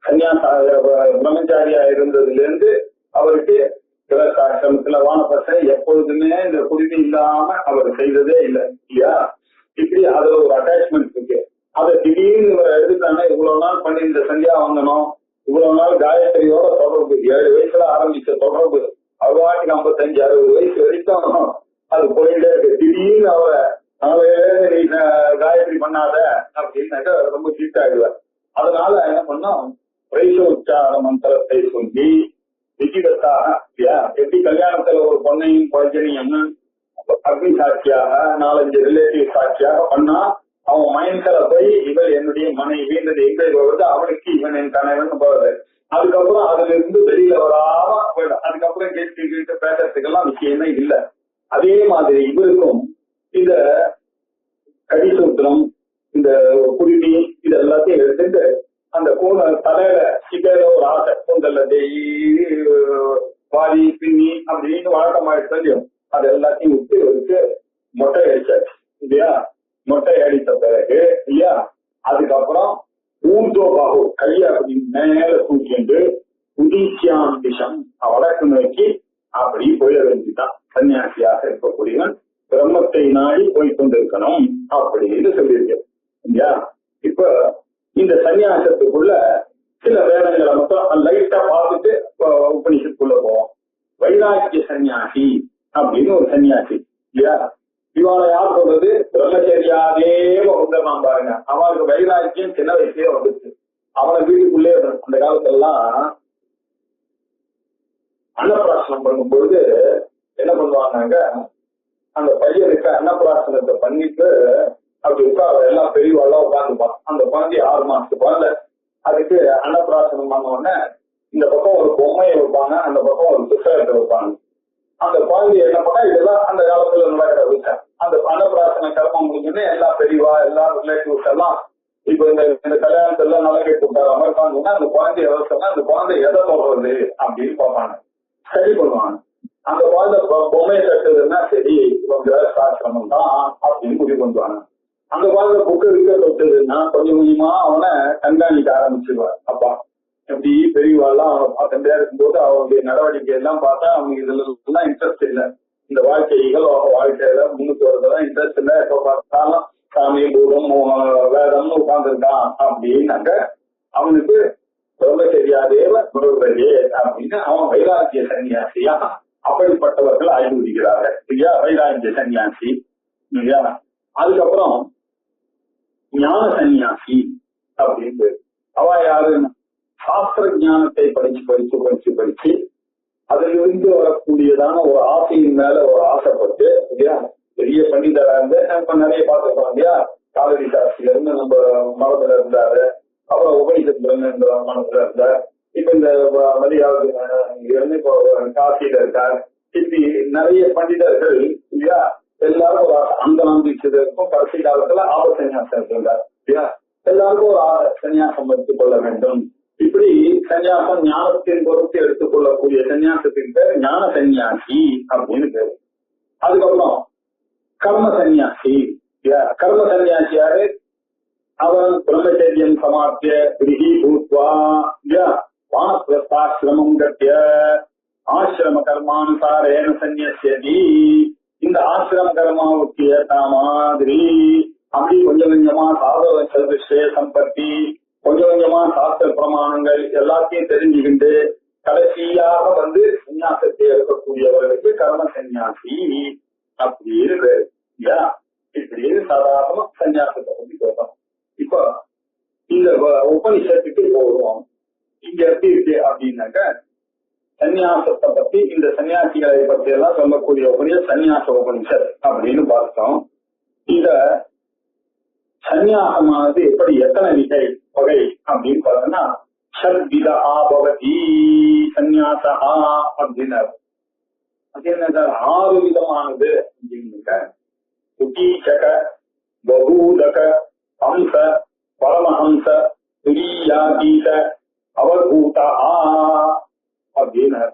S2: சன்னியாச பிரம்மச்சாரியா இருந்ததுல இருந்து அவருக்கு கிரகஸ்தாசிரமத்துல வானப்பசை எப்பொழுதுமே இந்த குடிமை இல்லாம அவர் செய்ததே இல்லை இல்லையா. இப்படி அதுல ஒரு அட்டாச்மெண்ட் இருக்கு. அதை திடீர்னு இவரை எடுத்தானே இவ்வளவு நாள் பண்ணி இந்த சந்தியா வாங்கணும், இவ்வளவு நாள் காயத்ரியோட தொடர்பு 7 வயசுல ஆரம்பிச்ச தொடர்பு அவ்வாட்டுக்கு 55-60 வயசு வரைக்கும் அது போயிட்டே இருக்கு. திடீர்னு அவரை நீ காயத்ரி பண்ணாத அப்படின்னாக்க ரொம்ப சீட் ஆயிடுவார். அதனால என்ன பண்ணோம் பிரைஷோச்சார மந்திரத்தை சொல்லி விஜிதத்தாக எப்படி கல்யாணத்துல ஒரு பொண்ணையும் பழஜனையும் அக்னி சாட்சியாக 4-5 ரிலேட்டிவ் சாட்சியாக பண்ணா அவன் மைண்ட்ல போய் இவள் என்னுடைய மனைவின்றது எங்க வருது, அவனுக்கு இவன் என் கணவன் போகுது. அதுக்கப்புறம் அதுல இருந்து வெளியில வராம போயிடும். அதுக்கப்புறம் கேட்டு பேசுறதுக்கெல்லாம் விஷயமே இல்லை. அதே மாதிரி இவருக்கும் இந்த கடிசூத்திரம் இந்த குடிமி இது எல்லாத்தையும் எடுத்துட்டு அந்த தலையில சிகையில ஒரு ஆசை கூந்தல்ல வாரி பின்னி அப்படின்னு வழக்கமாயிட்டு தெரியும். அது எல்லாத்தையும் விட்டு இவருக்கு மொட்டை அடிச்சாச்சு இல்லையா. மொட்டை அடித்த பிறகு இல்லையா அதுக்கப்புறம் ஊர்தோ பாகு கைய அப்படி மேல தூக்கிண்டு உதீசியாம் விஷம் வடக்கு நோக்கி அப்படி போயிட வேண்டிதான். சன்னியாசியாக இருக்கக்கூடியவன் பிரம்மத்தை நாடி போய்கொண்டிருக்கணும் அப்படின்னு சொல்லியிருக்கேன் இல்லையா. இப்ப இந்த சன்னியாசத்துக்குள்ள சில வேதங்களை மட்டும் லைட்டா பார்த்துட்டு உபனிஷத்துக்குள்ள போவோம். வைராக்கிய சன்னியாசி அப்படின்னு ஒரு சன்னியாசி இல்லையா. இவனை யார் சொல்றது? பிரம்மச்சரியாதேவ உத்தரமாம் பாருங்க. அவருக்கு வைராக்கியம் சின்ன வயசுலயே வந்துச்சு. அவனை வீட்டுக்குள்ளே அந்த காலத்துலாம் அன்னப்பிராசனம் பண்ணும்பொழுது என்ன பண்ணுவாங்க, அந்த பையனுக்கு அன்னப்பிராசனத்தை பண்ணிட்டு அப்படி உட்கார எல்லாம் பெரியவாள்லாம் உட்காந்துப்பான். அந்த குழந்தை 6 மாசத்து குழந்தை. அதுக்கு அன்னப்பிராசனம் பண்ண உடனே இந்த பக்கம் ஒரு பொம்மையை வைப்பாங்க, அந்த பக்கம் ஒரு புத்தகத்தை வைப்பாங்க. அந்த குழந்தைய என்ன பண்ணா, இதெல்லாம் அந்த காலத்துல நடக்கிற விஷயம். அந்த அன்னப்பிராசன கர்மம் முடிஞ்சுன்னு எல்லா பெரியவா எல்லா ரிலேட்டிவ்ஸ் எல்லாம் இப்ப இந்த கல்யாணத்துல நலங்கை கூட்டாத மாதிரி உட்காந்துன்னா அந்த குழந்தைய சொன்னா அந்த குழந்தை எதை சொல்றது அப்படின்னு பார்ப்பாங்க, சரி பண்ணுவாங்க. அந்த குழந்தை பொம்மையை கட்டுறதுன்னா சரி இவங்க சாஸ்திரமம் தான் அப்படின்னு முடிவு பண்ணுவாங்க. அந்த குழந்தை புக்கு இருக்க தொட்டுதுன்னா கொஞ்சம் கொஞ்சமா அவனை கண்காணிக்க ஆரம்பிச்சிருவார் அப்பா. எப்படி பெரியவாள்லாம் அவனை பார்த்துட்டே இருக்கும்போது அவருடைய நடவடிக்கை எல்லாம் பார்த்தா அவனுக்கு இதுல எல்லாம் இன்ட்ரெஸ்ட் இல்லை. இந்த வாழ்க்கைகள் வாழ்க்கையில முன்னுக்கு வரதெல்லாம் இன்ட்ரெஸ்ட் இல்லை. எப்ப பார்த்தாலும் சாமி பூதம் வேதம்னு உட்கார்ந்துருக்கான் அப்படின்னாக்க அவனுக்கு பிரம்மச்சரியாதேவ குருவரே அப்படின்னு அவன் வைராக்கிய சன்னியாசியா அப்படிப்பட்டவர்கள் ஆய்வு விடுகிறார்கள் இல்லையா, வைராக்கிய சன்னியாசி இல்லையா. அதுக்கப்புறம் ஞான சன்னியாசி அப்படின்னு அவ யாருன்னு சாஸ்திர ஞானத்தை படிச்சு அதிலிருந்து வரக்கூடியதான ஒரு ஆசையின் மேல ஒரு ஆசைப்பட்டு இல்லையா, பெரிய பண்டிதரா இருந்து நம்ம நிறைய பார்த்துருக்கோம் இல்லையா. காவிரி சாஸ்திரில இருந்து நம்ம மனத்துல இருந்தாரு, அப்புறம் உபனிஷத்துல மனத்துல இருந்தார். இப்ப இந்த மதியாவது இருந்து இப்போ காசியில இருக்கார். இப்படி நிறைய பண்டிதர்கள் இல்லையா, எல்லாரும் ஒரு அந்த நம்பிச்சதற்கும் கடைசி காலத்துல ஆபசன்யாசம் இருந்தார் இல்லையா. எல்லாருக்கும் ஒரு சன்னியாசம் எடுத்துக் கொள்ள வேண்டும். இப்படி சன்னியாசம் ஞானத்தின் பொறுத்து எடுத்துக்கொள்ளக்கூடிய சன்னியாசத்தின் பேர் ஞான சன்னியாசி அப்படின்னு பேரு. அதுக்கப்புறம் கர்ம சன்னியாசி. கர்ம சன்னியாசி யாரு, அவன் பிரம்மச்சரியம் சமாப்பிய கிரகி பூத்வா வானப்பிரஸ்தாசிரமம் கட்டிய ஆசிரம கர்மானுசாரேன சன்னியஸ்யதி. இந்த ஆசிரம கர்மாவுக்கு ஏற்ற மாதிரி அப்படி கொஞ்சம் கொஞ்சமா சாதவ விஷய சம்பத்தி கொஞ்சம் கொஞ்சமா சாஸ்திர பிரமாணங்கள் எல்லாத்தையும் தெரிஞ்சுக்கிட்டு கடைசியாக வந்து சன்னியாசத்தை எடுக்கக்கூடியவர்களுக்கு கர்ம சன்னியாசி அப்படின்னு பேரு இல்லையா. இப்படின்னு சாதாரண சன்னியாசத்தை பத்தி பேசணும். இப்போ இந்த உபனிஷத்துக்கு போடுவோம். இங்க எப்படி இருக்கு அப்படின்னாக்க சன்னியாசத்தை பத்தி இந்த சன்னியாசிகளை பத்தி எல்லாம் சொல்லக்கூடிய உபனிஷத் சன்னியாச உபனிஷத் அப்படின்னு பார்த்தோம். இந்த சன்னியாசமானது எப்படி எத்தனை வகை அப்படின்னு பார்த்தோம்னா ஷட்விதா பவதி சன்னியாசா அப்படின்னாரு. அது என்ன 6 விதமானது அப்படின்னாக்க குட்டீச்சக பகூதக ஹம்ச பரமஹம்ச துரியாதீத அவர்பூதா அப்படின்னாரு.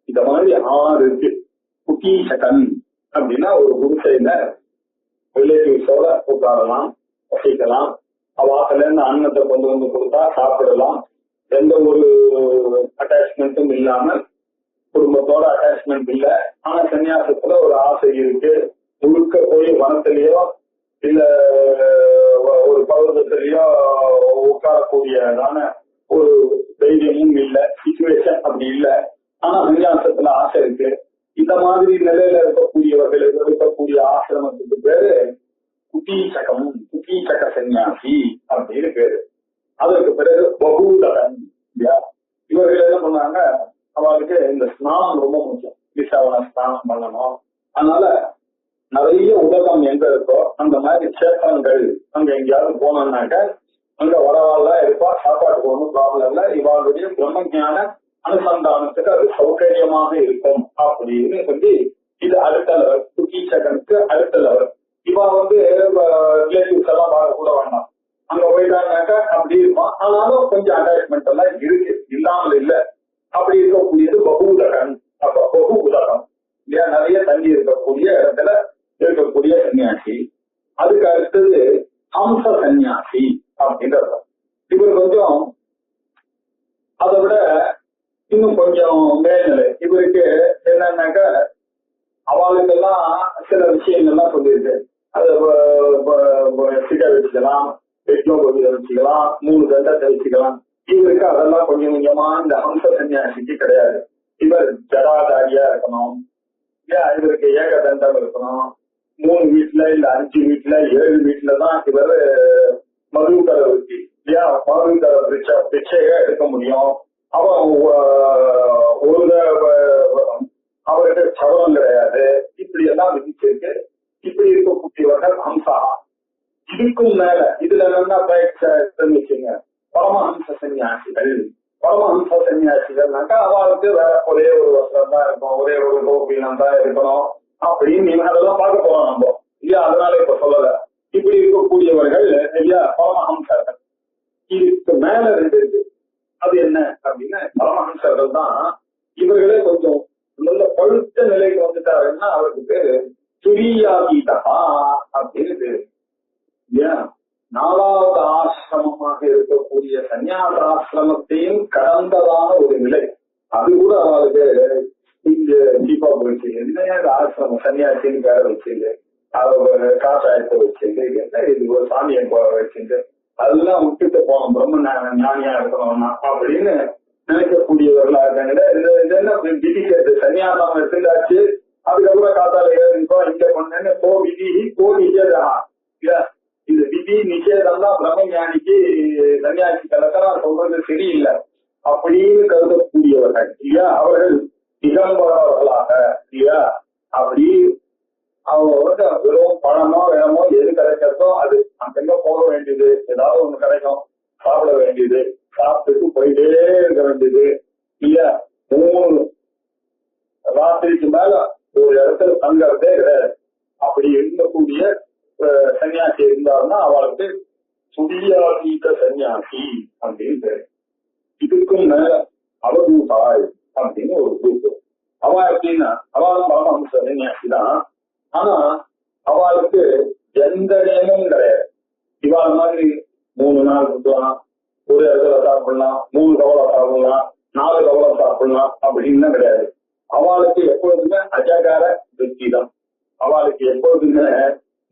S2: இந்த மாதிரி 6 இருக்கு. குட்டீச்சகன் அப்படின்னா ஒரு குடிசையில ரிலேட்டிவ்ஸோட உட்காரலாம், வசிக்கலாம், வாசல இருந்து அன்னத்தை கொண்டு வந்து கொடுத்தா சாப்பிடலாம், எந்த ஒரு அட்டாச்மெண்ட்டும் இல்லாமல் குடும்பத்தோட அட்டாச்மெண்ட் இல்லை. ஆனா சன்னியாசத்துல ஒரு ஆசை இருக்கு. முழுக்க போய் வனத்திலேயோ இல்ல ஒரு பர்வதத்திலேயோ உட்காரக்கூடியதான ஒரு தைரியமும் இல்லை, சிச்சுவேஷன் அப்படி இல்லை. ஆனா சன்னியாசத்துல ஆசை இருக்கு. இந்த மாதிரி நிலையில இருக்கக்கூடியவர்கள் இருக்கக்கூடிய ஆசிரமத்துக்கு பேரு குட்டீச்சகம், குட்டீச்சக சன்னியாசி அப்படின்னு பேரு. அதற்கு பிறகு பகூதகன். இவர்கள் என்ன பண்ணாங்க, அவருக்கு இந்த ஸ்நானம் ரொம்ப முக்கியம். விசாவன ஸ்நானம் பண்ணணும். அதனால நிறைய உலகம் எங்க இருக்கோ அந்த மாதிரி கஷேத்திரங்கள் அங்க எங்கேயாவது போனோம்னாக்க அங்க வரவாள்லாம் இருப்பா, சாப்பாட்டுக்கு ஒன்றும் ப்ராப்ளம் இல்லை. இவாளுடைய பிரம்மஞான அனுசந்தானத்துக்கு அது சௌகரியமாக இருக்கும் அப்படின்னு சொல்லி இது அடுத்த லெவல். குட்டீச்சகனுக்கு அடுத்த லெவல். இவா வந்து ரிலேட்டிவ்ஸ் எல்லாம் வாழ கூட வேண்டாம், அங்க போயிட்டாங்கனாக்கா அப்படி இருப்பான். ஆனாலும் கொஞ்சம் அட்டாச்மெண்ட் எல்லாம் இருக்கு, இல்லாமல் இல்லை. அப்படி இருக்கக்கூடியது பகூதகன். அப்ப பகு உலகம் இல்லையா, நிறைய தண்ணி இருக்கக்கூடிய இடத்துல இருக்கக்கூடிய சன்னியாசி. அதுக்கு அடுத்தது ஹம்ச சன்னியாசி அப்படின்றது. இவர் கொஞ்சம் அதை விட இன்னும் கொஞ்சம் மேல்நிலை. இவருக்கு என்னன்னாக்க அவளுக்கெல்லாம் சில விஷயங்கள்லாம் சொல்லியிருக்கு. அதை சிகை வச்சுக்கலாம், பெட்ரோல் வச்சுக்கலாம், 3 தண்டத்தை வச்சுக்கலாம். இவருக்கு அதெல்லாம் கொஞ்சம் கொஞ்சமா இந்த ஹம்ச சன்னியாசிக்கு கிடையாது. இவர் ஜடாதாரியா இருக்கணும், இவருக்கு ஏக தண்டம் இருக்கணும். 3 வீட்டுல இல்ல 5 வீட்டுல 7 வீட்டுல தான் இவர் மதுக்கரை வச்சு இல்லையா, மதுக்கரை பிச்சையை எடுக்க முடியும். அவன் அவருக்கு சவரம் கிடையாது. இப்படி எல்லாம் விதிச்சிருக்கு. இப்படி இருக்கக்கூடியவர்கள் ஹம்சா. இதுக்கும் மேல இதுல என்ன வச்சுங்க, பரமஹம்ச சன்னியாசிகள். பரமஹம்ச சன்னியாசிகள்னாக்கா அவளுக்கு வேற ஒரே ஒரு வஸ்திரம் தான் இருக்கும், ஒரே ஒரு கோபீனம் தான் இருக்கணும் அப்படின்னு நீங்க அதெல்லாம் பார்க்க போறோம் நம்ம இல்லையா. அதனால இப்ப சொல்லல. இப்படி இருக்கக்கூடியவர்கள் இல்லையா பரமஹம்சர்கள். இதுக்கு மேல ரெண்டு இருக்கு. அது என்ன அப்படின்னா பரமஹம்சர்கள் தான். இவர்களே கொஞ்சம் நல்ல பழுத்த நிலைக்கு வந்துட்டாருன்னா அவருக்கு பேரு துரியாதீதா அப்படின்னு பேரு. ஏன் நாலாவது ஆசிரமமாக இருக்கக்கூடிய சன்னியாசாசிரமத்தையும் கடந்ததான ஒரு நிலை. அது கூட அவளுக்கு இங்க தீபா போயிடுச்சு. என்ன ஆசிரமம் சன்னியாசின்னு பேர வச்சுங்க, காசாயத்தை வச்சுங்க, என்ன இது ஒரு சாமியை வச்சுங்க, அதெல்லாம் விட்டுட்டு போனோம் பிரம்ம ஞானியா இருக்கணும்னா அப்படின்னு நினைக்கக்கூடியவர்களா இருக்காங்க. இது என்ன விதிக்கிறது, சன்னியாசம் எடுத்துட்டாச்சு, அதுக்கப்புறம் காத்தால இருக்கோம் இங்க பண்ணேன்னு கோ விதி கோ நிஷேதா. இது விதி நிஷேதம் தான் பிரம்ம ஞானிக்கு சன்னியாசி கலக்கெல்லாம் சொல்றது சரியில்லை அப்படின்னு கருதக்கூடியவர்கள் இல்லையா. அவர்கள் திகம்பரவர்களாக இல்லையா. அப்படி அவங்க வெறும் பழமோ வேணமோ எது கிடைக்கிறதோ அது அங்கங்க போக வேண்டியது, ஏதாவது ஒண்ணு கிடைக்கும் சாப்பிட வேண்டியது, சாப்பிட்டுட்டு போயிட்டே இருக்க வேண்டியது இல்லையா. 3 ராத்திரிக்கு மேல ஒரு இடத்துல தங்கறதே கிடையாது. அப்படி இருக்கக்கூடிய சன்னியாசி இருந்தாருன்னா அவளுக்கு சுதியாதீத சன்னியாசி அப்படின்னு. இதுக்கும் மேல அவதூதாய் அப்படின்னு ஒரு குரூப். அவ எப்படின்னா அவளும் பரமஹம்ச சன்னியாசி தான். ஆனா அவளுக்கு எந்த நியமும் கிடையாது. இவாள மாதிரி 3 நாள் இருக்கலாம், ஒரு இடத்துல சாப்பிடலாம், 3 கவலை சாப்பிடலாம், 4 கவலை சாப்பிடலாம் அப்படின்னு கிடையாது. அவளுக்கு எப்பொழுதுமே அஜகார திருப்தி தான். அவளுக்கு எப்பொழுதுமே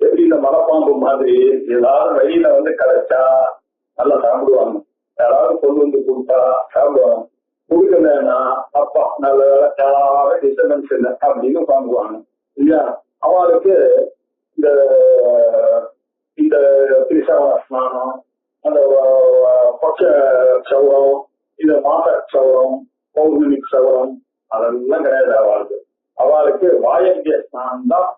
S2: எப்படி இந்த மலைப்பாம்பு மாதிரி ஏதாவது வழியில கிடைச்சா நல்லா சாப்பிடுவாங்க. யாராவது கொண்டு வந்து கொடுத்தா சாப்பிடுவாங்க. கொடுக்கலன்னா அப்பா நல்ல வேலை டிஸ்டர்பன்ஸ் இல்லை அப்படின்னு வாங்குவாங்க இல்லையா. அவளுக்கு இந்த இந்த திரிசவண ஸ்நானம், அந்த பட்ச சௌரம், இந்த மாச சௌரம், பௌர்ணமிக் சௌரம் அதெல்லாம் கிடையாது. அவளுக்கு வாயவிய ஸ்நானம் தான்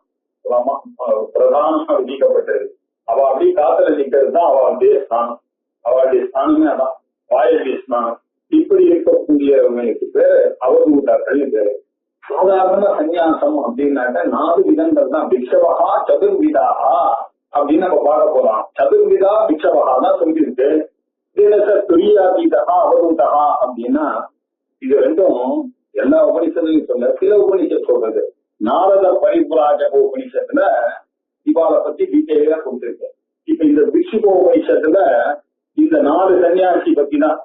S2: பிரதானமா விதிக்கப்பட்டது. அவ அப்படி காத்துல நிக்கிறது தான் அவளுடைய ஸ்நானம். அவளுடைய ஸ்நானமே அதான் வாயவிய ஸ்நானம். இப்படி இருக்கக்கூடியவங்களுக்கு பேரு அவதூதர்கள் பேரு. சாதாரண சன்னியாசம் அப்படின்னாக்க 4 விதங்கள் தான். பிக்ஷவகா சதுர்விதாகா அப்படின்னு நம்ம பார்க்க போலாம். சதுர்விதா பிக்ஷவகா தான் சொல்லியிருக்கு. துரியாதீதா அவதூதகா அப்படின்னா இது ரெண்டும் எல்லா உபனிஷத்துலையும் சொல்ல, சில உபனிஷத் சொல்றது. நாரத பரிபுராஜக உபனிஷத்துல இவாளை பத்தி டீட்டெயிலா கொடுத்திருக்கு. இப்ப இந்த பிக்ஷுக உபனிஷத்துல இந்த 4 சன்னியாசி பத்தி தான்,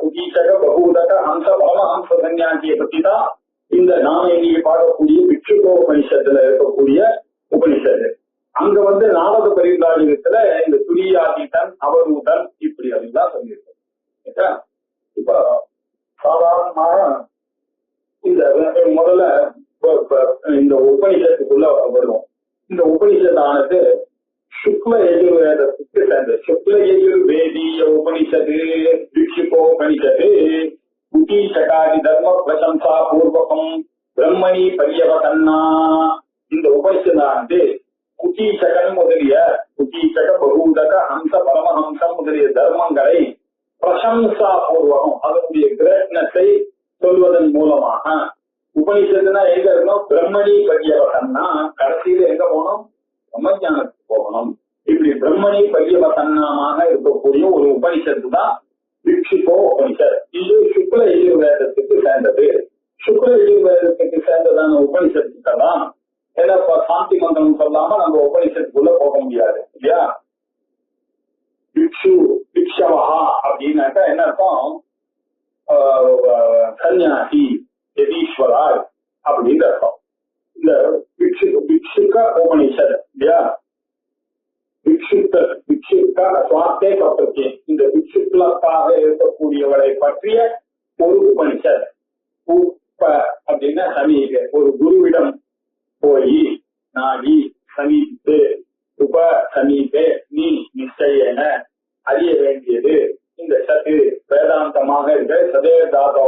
S2: குதீசக பகூதக ஹம்ச பரமஹம்ச சன்னியாசியை பத்தி தான் இந்த நாம இன்னைக்கு பார்க்கக்கூடிய பிக்ஷுக உபனிஷத்துல இருக்கக்கூடிய உபனிஷத்து. அங்க நாரத பரிபுராஜகத்துல இந்த துரியாதீதன் அவதூதன் இப்படி அப்படிதான் சொல்லியிருக்கு. இப்ப சாதாரணமா இந்த முதல்ல இந்த உபனிஷத்துக்குள்ள வருவோம். இந்த உபனிஷத்தானது சுக்ல யஜுர்வேதத்துக்கு சேர்ந்தது. சுக்ல யஜுர்வேதீய உபனிஷத்து பிக்ஷுகோபனிஷத்து குதீசகாதி தர்ம பிரசம்சா பூர்வகம் பிரம்மணி பரியவசன்னா. இந்த உபனிஷத்தானது குதீசகன் முதலிய குதீசக பகூதக ஹம்ச பரமஹம்சம் முதலிய தர்மங்களை பிரசம்சா பூர்வகம் அதனுடைய கிரேட்னஸை சொல்வதன் மூலமாக, உபனிஷத்துனா எங்க இருக்கணும், பிரம்மணி பரியவசன்னா கடைசியில எங்க போகணும், பிரம்மஞானத்துக்கு போகணும். இப்படி பிரம்மணி பரியவசன்னமாக இருக்கக்கூடிய ஒரு உபனிஷத்து தான் பிக்ஷுகோ உபனிஷத். இது சுக்ல யஜுர்வேதத்துக்கு சேர்ந்தது. சுக்ல யஜுர்வேதத்துக்கு சேர்ந்ததான உபனிஷத்துக்கெல்லாம் ஏன்னா சாந்தி மந்திரம் சொல்லாம நம்ம உபனிஷத்துக்குள்ள போக முடியாது இல்லையா. பிக்ஷு பிக்ஷவஹா அப்படின்னாக்கா என்ன அர்த்தம், சன்னியாசி யதீஸ்வராய் அப்படின்னு அர்த்தம். இந்த பிக்ஷுக உபனிஷத் இல்லையா. பிக்ஷுக்க சுவார்த்தே கப்பத்தியம், இந்த பிக்ஷுக்களுக்காக இருக்கக்கூடியவரை பற்றிய ஒரு உபனிஷத். அப்படின்னா சமீப ஒரு குருவிடம் போய் நாடி சமீபித்து, உப சமீபே நீ நிச்சயன அறிய வேண்டியது இந்த சத்து வேதாந்தமாக இருக்க சதே தாதோ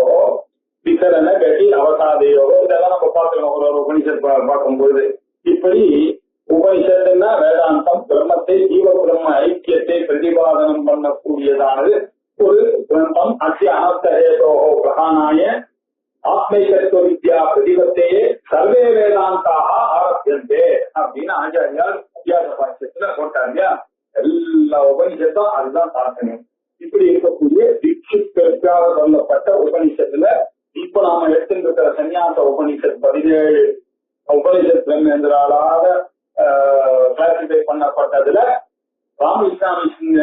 S2: விசரண கட்டி அவசாதையோ இதெல்லாம் நம்ம பார்க்கணும் ஒரு உபனிஷத் பார்க்கும்போது. இப்படி உபனிஷத்துன்னா வேதாந்தம் பிரம்மத்தை ஜீவ பிரம்ம ஐக்கியத்தை பிரதிபாதனம் பண்ணக்கூடியதானது ஒரு கிரந்தம். அத்திய அனர்த்தஹேதோ பிரகானாய ஆத்மைகத்துவ வித்யா பிரதிபத்தையே சர்வே வேதாந்தாக ஆரம்பியந்தே அப்படின்னு ஆச்சாரியார் அத்தியாச பாஷ்யத்துல போட்டாங்க. எல்லா உபனிஷத்தும் அதுதான் தாக்கணும். இப்படி இருக்கக்கூடிய தீட்சித்திற்காக சொல்லப்பட்ட உபனிஷத்துல இப்ப நாம எடுத்துருக்கிற சன்னியாச உபனிஷத் 17 உபனிஷத் பிரம்மேந்திராலாக கிளாசிஃபை பண்ணப்பட்டதுல ராமகிருஷ்ண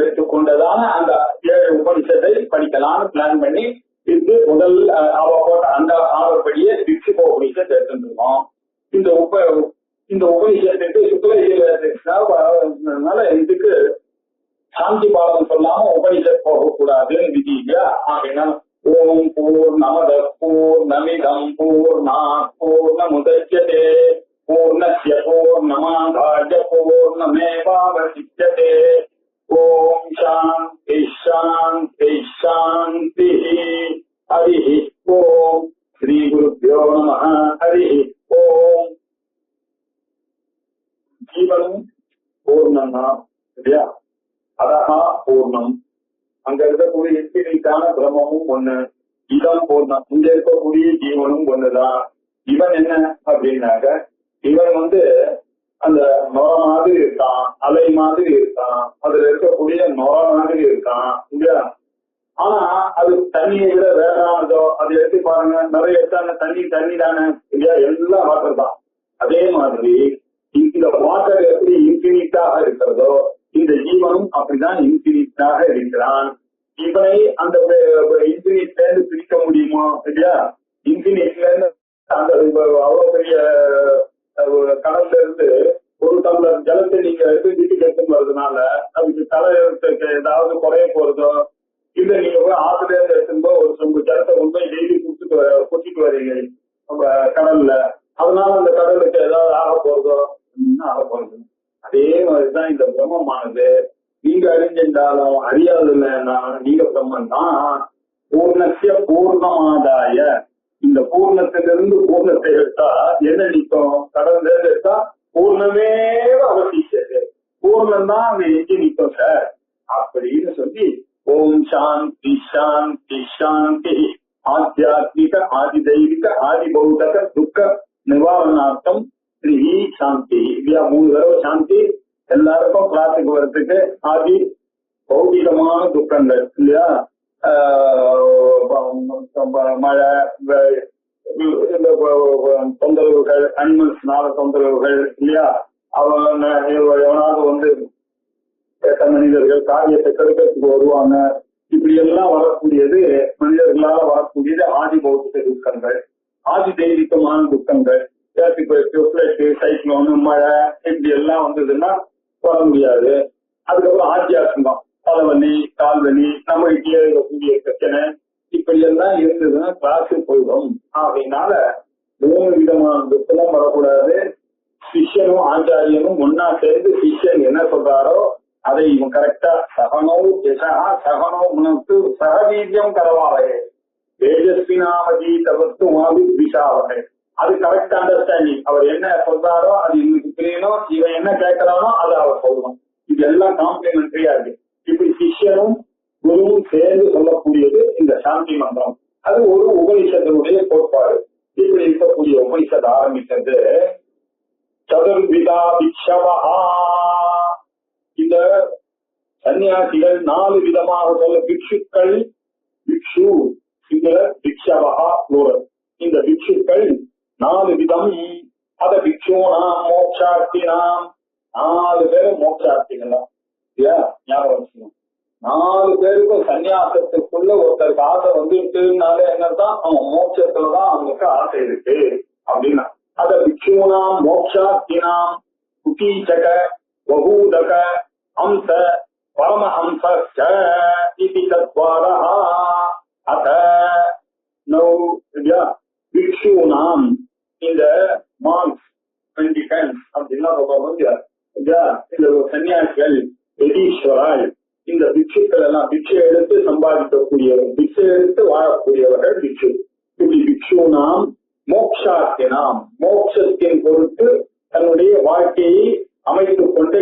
S2: எடுத்துக்கொண்டதான அந்த 7 உபனிஷத்தை படிக்கலாம்னு பிளான் பண்ணி இது முதல் அவ போட்ட அந்த ஆர்வப்படியே தீட்சித உபனிஷத் எடுத்துருக்கோம். இந்த உபனிஷத்துக்கு சுக்லனால இதுக்கு சாந்தி பாடம் சொல்லாம உபனிஷத் போகக்கூடாதுன்னு விதி இல்லையா? அப்படின்னா ஓம் பூர்ணமத பூர்ணமிதம் பூர்ணாத் பூர்ணமுதச்யதே பூர்ணஸ்ய பூர்ணமாதாய பூர்ணமேவாவசிஷ்யதே. ஓம் சாந்தி சாந்தி சாந்தி. ஹரி ஓம். ஸ்ரீ குருப்யோ நமஹ. ஹரி ஓம். ஜீவனும் பூர்ணம் தான் இல்லையா? அதஹா பூர்ணம். அங்க இருக்கக்கூடிய இன்பினிட்டான பிரம்மமும் ஒண்ணு. இதம் பூர்ணம். இங்க இருக்கக்கூடிய ஜீவனும் ஒண்ணுதான். இவன் என்ன அப்படின்னாக்க இவன் அந்த நொர மாதிரி இருக்கான், அலை மாதிரி இருக்கான், அதுல இருக்கக்கூடிய நொர மாதிரி இருக்கான் இல்லையா? ஆனா அது தண்ணியை விட வேறானதோ அது எடுத்து பாருங்க, நிறைய தண்ணி தானே இல்லையா? எல்லாம் வாட்டர் தான். அதே மாதிரி இந்த வாட்டர் எப்படி இன்பினிட்டாக இருக்கிறதோ இந்த ஜீவனும் அப்படிதான் இன்பினிட்டாக இருக்கிறான். இவனை அந்த இன்பினிட்ல இருந்து பிரிக்க முடியுமா இல்லையா? இன்பினிட்ல இருந்து அந்த அவ்வளவு பெரிய கடல்ல இருந்து ஒரு டம்ளர் ஜலத்தை நீங்க வீட்டுக்கு எடுத்துன்னு வர்றதுனால அதுக்கு தலைக்கு ஏதாவது குறைய போறதோ இல்ல நீங்க போய் ஆத்துல இருந்து எடுத்துன்னு ஒரு சொம்பு ஜலத்தை கொண்டு போய் டெய்லி குடிச்சிட்டு வரீங்க நம்ம கடல்ல, அதனால அந்த கடலுக்கு ஏதாவது ஆக போறதோ ஆக போறது. அதே மாதிரிதான் இந்த பிரம்மமானது நீங்க அறிஞ்சிருந்தாலும் அறியாதுன்னா நீங்க பிரம்மன் தான். பூர்ணசிய பூர்ணமாதாய. இந்த பூர்ணத்திலிருந்து பூர்ணத்தை எடுத்தா என்ன நிற்கும்? கடல்ல இருந்து எடுத்தா பூர்ணமே அவசியது. பூர்ணம் தான் அங்க எஞ்சி நிற்கும் சார் அப்படின்னு சொல்லி ஓம் சாந்தி சாந்தி சாந்தி. ஆத்தியாத்மிக ஆதி தெய்வீக ஆதி பௌதக துக்க நிவாரணார்த்தம் ஸ்ரீ சாந்தி. இல்லையா? 3 தடவை சாந்தி. எல்லாருக்கும் கிளாஸுக்கு வர்றதுக்கு ஆதி பௌதிகமான துக்கங்கள் இல்லையா? மழை, தொந்தரவுகள், அனிமல்ஸ்னால தொந்தரவுகள் இல்லையா? எவனாவது கேட்ட மனிதர்கள் காரியத்தை கருக்கத்துக்கு வருவாங்க. இப்படி எல்லாம் வரக்கூடியது மனிதர்களால வரக்கூடியது ஆதி பௌத்திக துக்கங்கள். ஆதி தெய்வீகமான துக்கங்கள் சைக்ளோனு மழை இப்படி எல்லாம் வந்ததுன்னா வர முடியாது. அதுக்கப்புறம் ஆத்தியாத்மம், தலைவலி கால்வலி, நம்ம இங்கே இருக்கக்கூடிய பிரச்சனை இப்படி எல்லாம் இருந்ததுன்னா கிளாஸு போயிடும். அப்படின்னால 3 விதமான துக்கமும் வரக்கூடாது. சிஷ்யனும் ஆச்சாரியனும் ஒன்னா சேர்ந்து சிஷ்யன் என்ன சொல்றாரோ அதை இவன் கரெக்டா சகனோ யசகா சகனோ உணர்த்து சகவீரியம் கரவாவே தேஜஸ்வினாமதி தவத்து உணவு விஷாவகை. அது கரெக்ட் அண்டர்ஸ்டாண்டிங். அவர் என்ன சொல்றாரோ அது இவனுக்கு புரியணும், இவன் என்ன கேட்கிறானோ அதை அவர் சொல்லணும். இது எல்லாம் காம்ப்ளிமெண்டரியா இருக்கு. இப்படி சிஷ்யனும் குருவும் சேர்ந்து சொல்லக்கூடியது இந்த சாந்தி மந்திரம். அது ஒரு உபனிஷத்தினுடைய கோட்பாடு. இப்படி இருக்கக்கூடிய உபனிஷத் ஆரம்பித்தது சதுர்விதா பிக்ஷவா. இந்த சன்னியாசிகள் 4 விதமாக சொல்ல பிக்ஷுக்கள், பிக்ஷு சிங்குலர், பிக்ஷவா புளூரல். இந்த பிக்ஷுக்கள் 4 விதம். அத பிக்ஷூனாம் மோட்சார்த்தினாம். 4 பேரும் மோட்சார்த்திகள் தான் இல்லையா? ஞாபகம் வச்சுக்கணும். 4 பேருக்கும் சன்னியாசத்துக்குள்ள ஒருத்தருக்கு ஆசை வந்துட்டுனால என்னதான் அவன் மோட்சத்துலதான் அவங்களுக்கு ஆசை இருக்கு அப்படின்னா அத பிக்ஷூனாம் மோட்சார்த்தினாம் குட்டீச்சக பகூதக அம்ச பரமஹம்ச இதி தத்வாரஹ. அத நௌ பிக்ஷூனாம் இந்த மார்க்ஸ் மெண்டிகன்ஸ் அப்படின்னா இந்த சன்னியாசிகள் எதீஸ்வரால் இந்த பிக்ஷுக்கள் எல்லாம் பிக்ஷை எடுத்து சம்பாதிக்கக்கூடிய பிக்ஷு எடுத்து வாழக்கூடியவர்கள் பிக்ஷு. இப்படி பிக்ஷு நாம் மோக்ஷாத்தினாம் மோட்சத்தின் பொருட்டு தன்னுடைய வாழ்க்கையை அமைத்துக் கொண்ட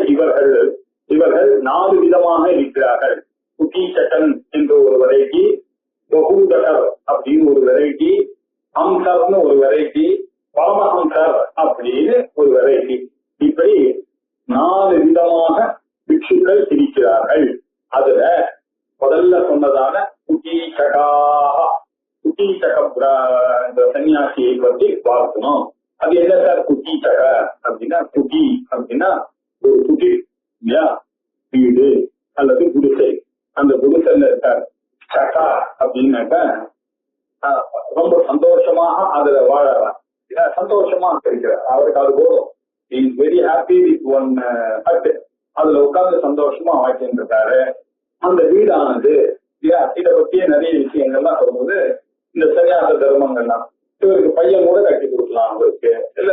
S2: இவர்கள் 4 விதமாக இருக்கிறார்கள். குட்டீச்சட்டன் என்ற ஒரு வெரைட்டி, பகுதகர் அப்படின்னு ஒரு வெரைட்டி, ஹம்சர்னு ஒரு வெரைட்டி, பரமஹம்சர் அப்படின்னு ஒரு வெரைட்டி. இப்படி 4 விதமாக பிக்ஷுக்கள் இருக்கிறார்கள். அதுல முதல்ல சொன்னதான குட்டீச்சக சன்னியாசியை பற்றி பார்க்கணும். அது என்ன சார் குட்டீச்சக அப்படின்னா? குட்டி அப்படின்னா ஒரு குட்டி இல்லையா, வீடு அல்லது குடிசை. அந்த குடிசைல இருக்கார். சகா அப்படின்னாக்க ரொம்ப சந்தோஷமாக அதுல வாழறார், சந்தோஷமா இருக்கிறார். அவருக்கு அது போதும். Is very happy with one hut. அதுல உட்கார்ந்து சந்தோஷமா வாழ்க்கைன்னு இருக்காரு. அந்த வீடானது இல்லையா, இதை பத்தியே நிறைய விஷயங்கள்லாம் சொல்லும்போது இந்த சன்னியாச தர்மங்கள்லாம் இவருக்கு பையன் கூட கட்டி கொடுக்கலாம், அவருக்கு இல்ல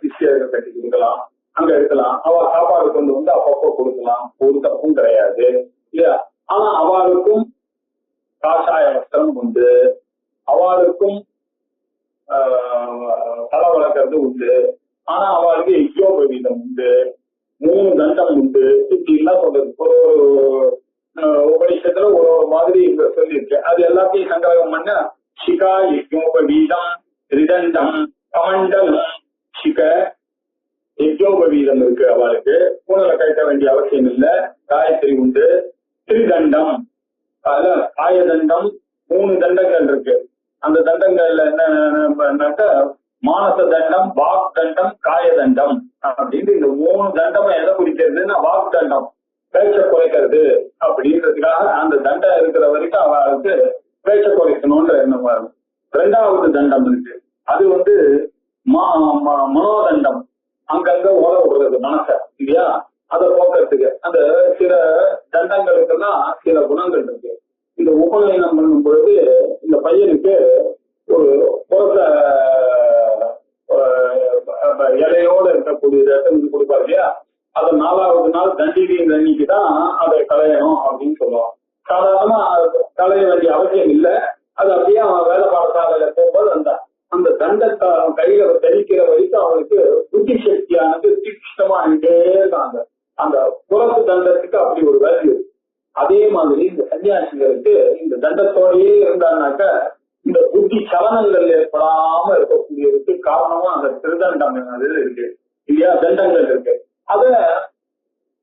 S2: சிஷியர்கள் கட்டி கொடுக்கலாம், அங்க இருக்கலாம். அவ சாப்பாடு கொண்டு வந்து அப்பப்போ கொடுக்கலாம், ஒரு தப்பும் கிடையாது இல்லையா. ஆனா அவளுக்கும் காஷாய வஸ்திரம் உண்டு, அவளுக்கும் தலை வளர்க்கறது உண்டு. ஆனா அவளுக்கு யஜ்ஞோபவீதம் உண்டு, 3 தண்டம் உண்டு. இப்படி எல்லாம் சொல்றது ஒரு உபநிஷத்துல ஒரு மாதிரி சொல்லியிருக்கு. அது எல்லாத்தையும் சங்கிரகம் பண்ண சிகா யஜ்ஞோபவீதம் ரிதண்டம் கமண்டலம். சிக யஜ்ஞோபவீதம் இருக்கு அவளுக்கு, பூனலை கட்ட வேண்டிய அவசியம் இல்லை. காயத்ரி உண்டு. திரிதண்டம், ஆயதண்டம், 3 தண்டங்கள் இருக்கு. அந்த தண்டங்கள்ல என்னன்னாக்க மானச தண்டம், வாக் தண்டம், காயதண்டம் அப்படின்னு இந்த 3 தண்டமும் எதை குறிக்கிறதுன்னா வாக் தண்டம், பேச்ச குறைக்கிறது அப்படின்றதுக்காக அந்த தண்டம் இருக்கிற வரைக்கும் அவளுக்கு பேச்ச குறைக்கணும்ன்ற எண்ணம் வரும். 2வது தண்டம் இருக்கு, அது மனோதண்டம், அங்கங்க ஓட விடுறது மனச இல்லையா, அதை போக்குறதுக்கு. அந்த சில தண்டங்களுக்கெல்லாம் சில குணங்கள் இருக்கு. இந்த உபநயனம் பண்ணும் பொழுது இந்த பையனுக்கு ஒரு புறத்த இலையோட இருக்கக்கூடிய இடத்துக்கு கொடுப்பாரு இல்லையா, அதை 4வது நாள் தண்டிகையின் அன்னைக்கு தான் அதை களையணும் அப்படின்னு சொல்லுவான். சாதாரணமா களைய வேண்டிய அவசியம் இல்லை. அது அப்படியே அவன் வேலை பாடசாலையில போகும்போது அந்த தண்டத்தை அவன் கையில தரிக்கிற வரைக்கும் அவனுக்கு புத்தி சக்தியானது தீட்சமா ஆகிட்டே இருக்காங்க. அந்த புறத்து தண்டத்துக்கு அப்படி ஒரு வேல்யூ. அதே மாதிரி இந்த சன்னியாசிகளுக்கு இந்த தண்டத்தோடையே இருந்தாங்கனாக்க இந்த புத்தி சலனங்கள் ஏற்படாம இருக்கக்கூடியதுக்கு காரணமா அந்த திருதண்டம் இருக்கு இல்லையா, தண்டங்கள் இருக்கு. அத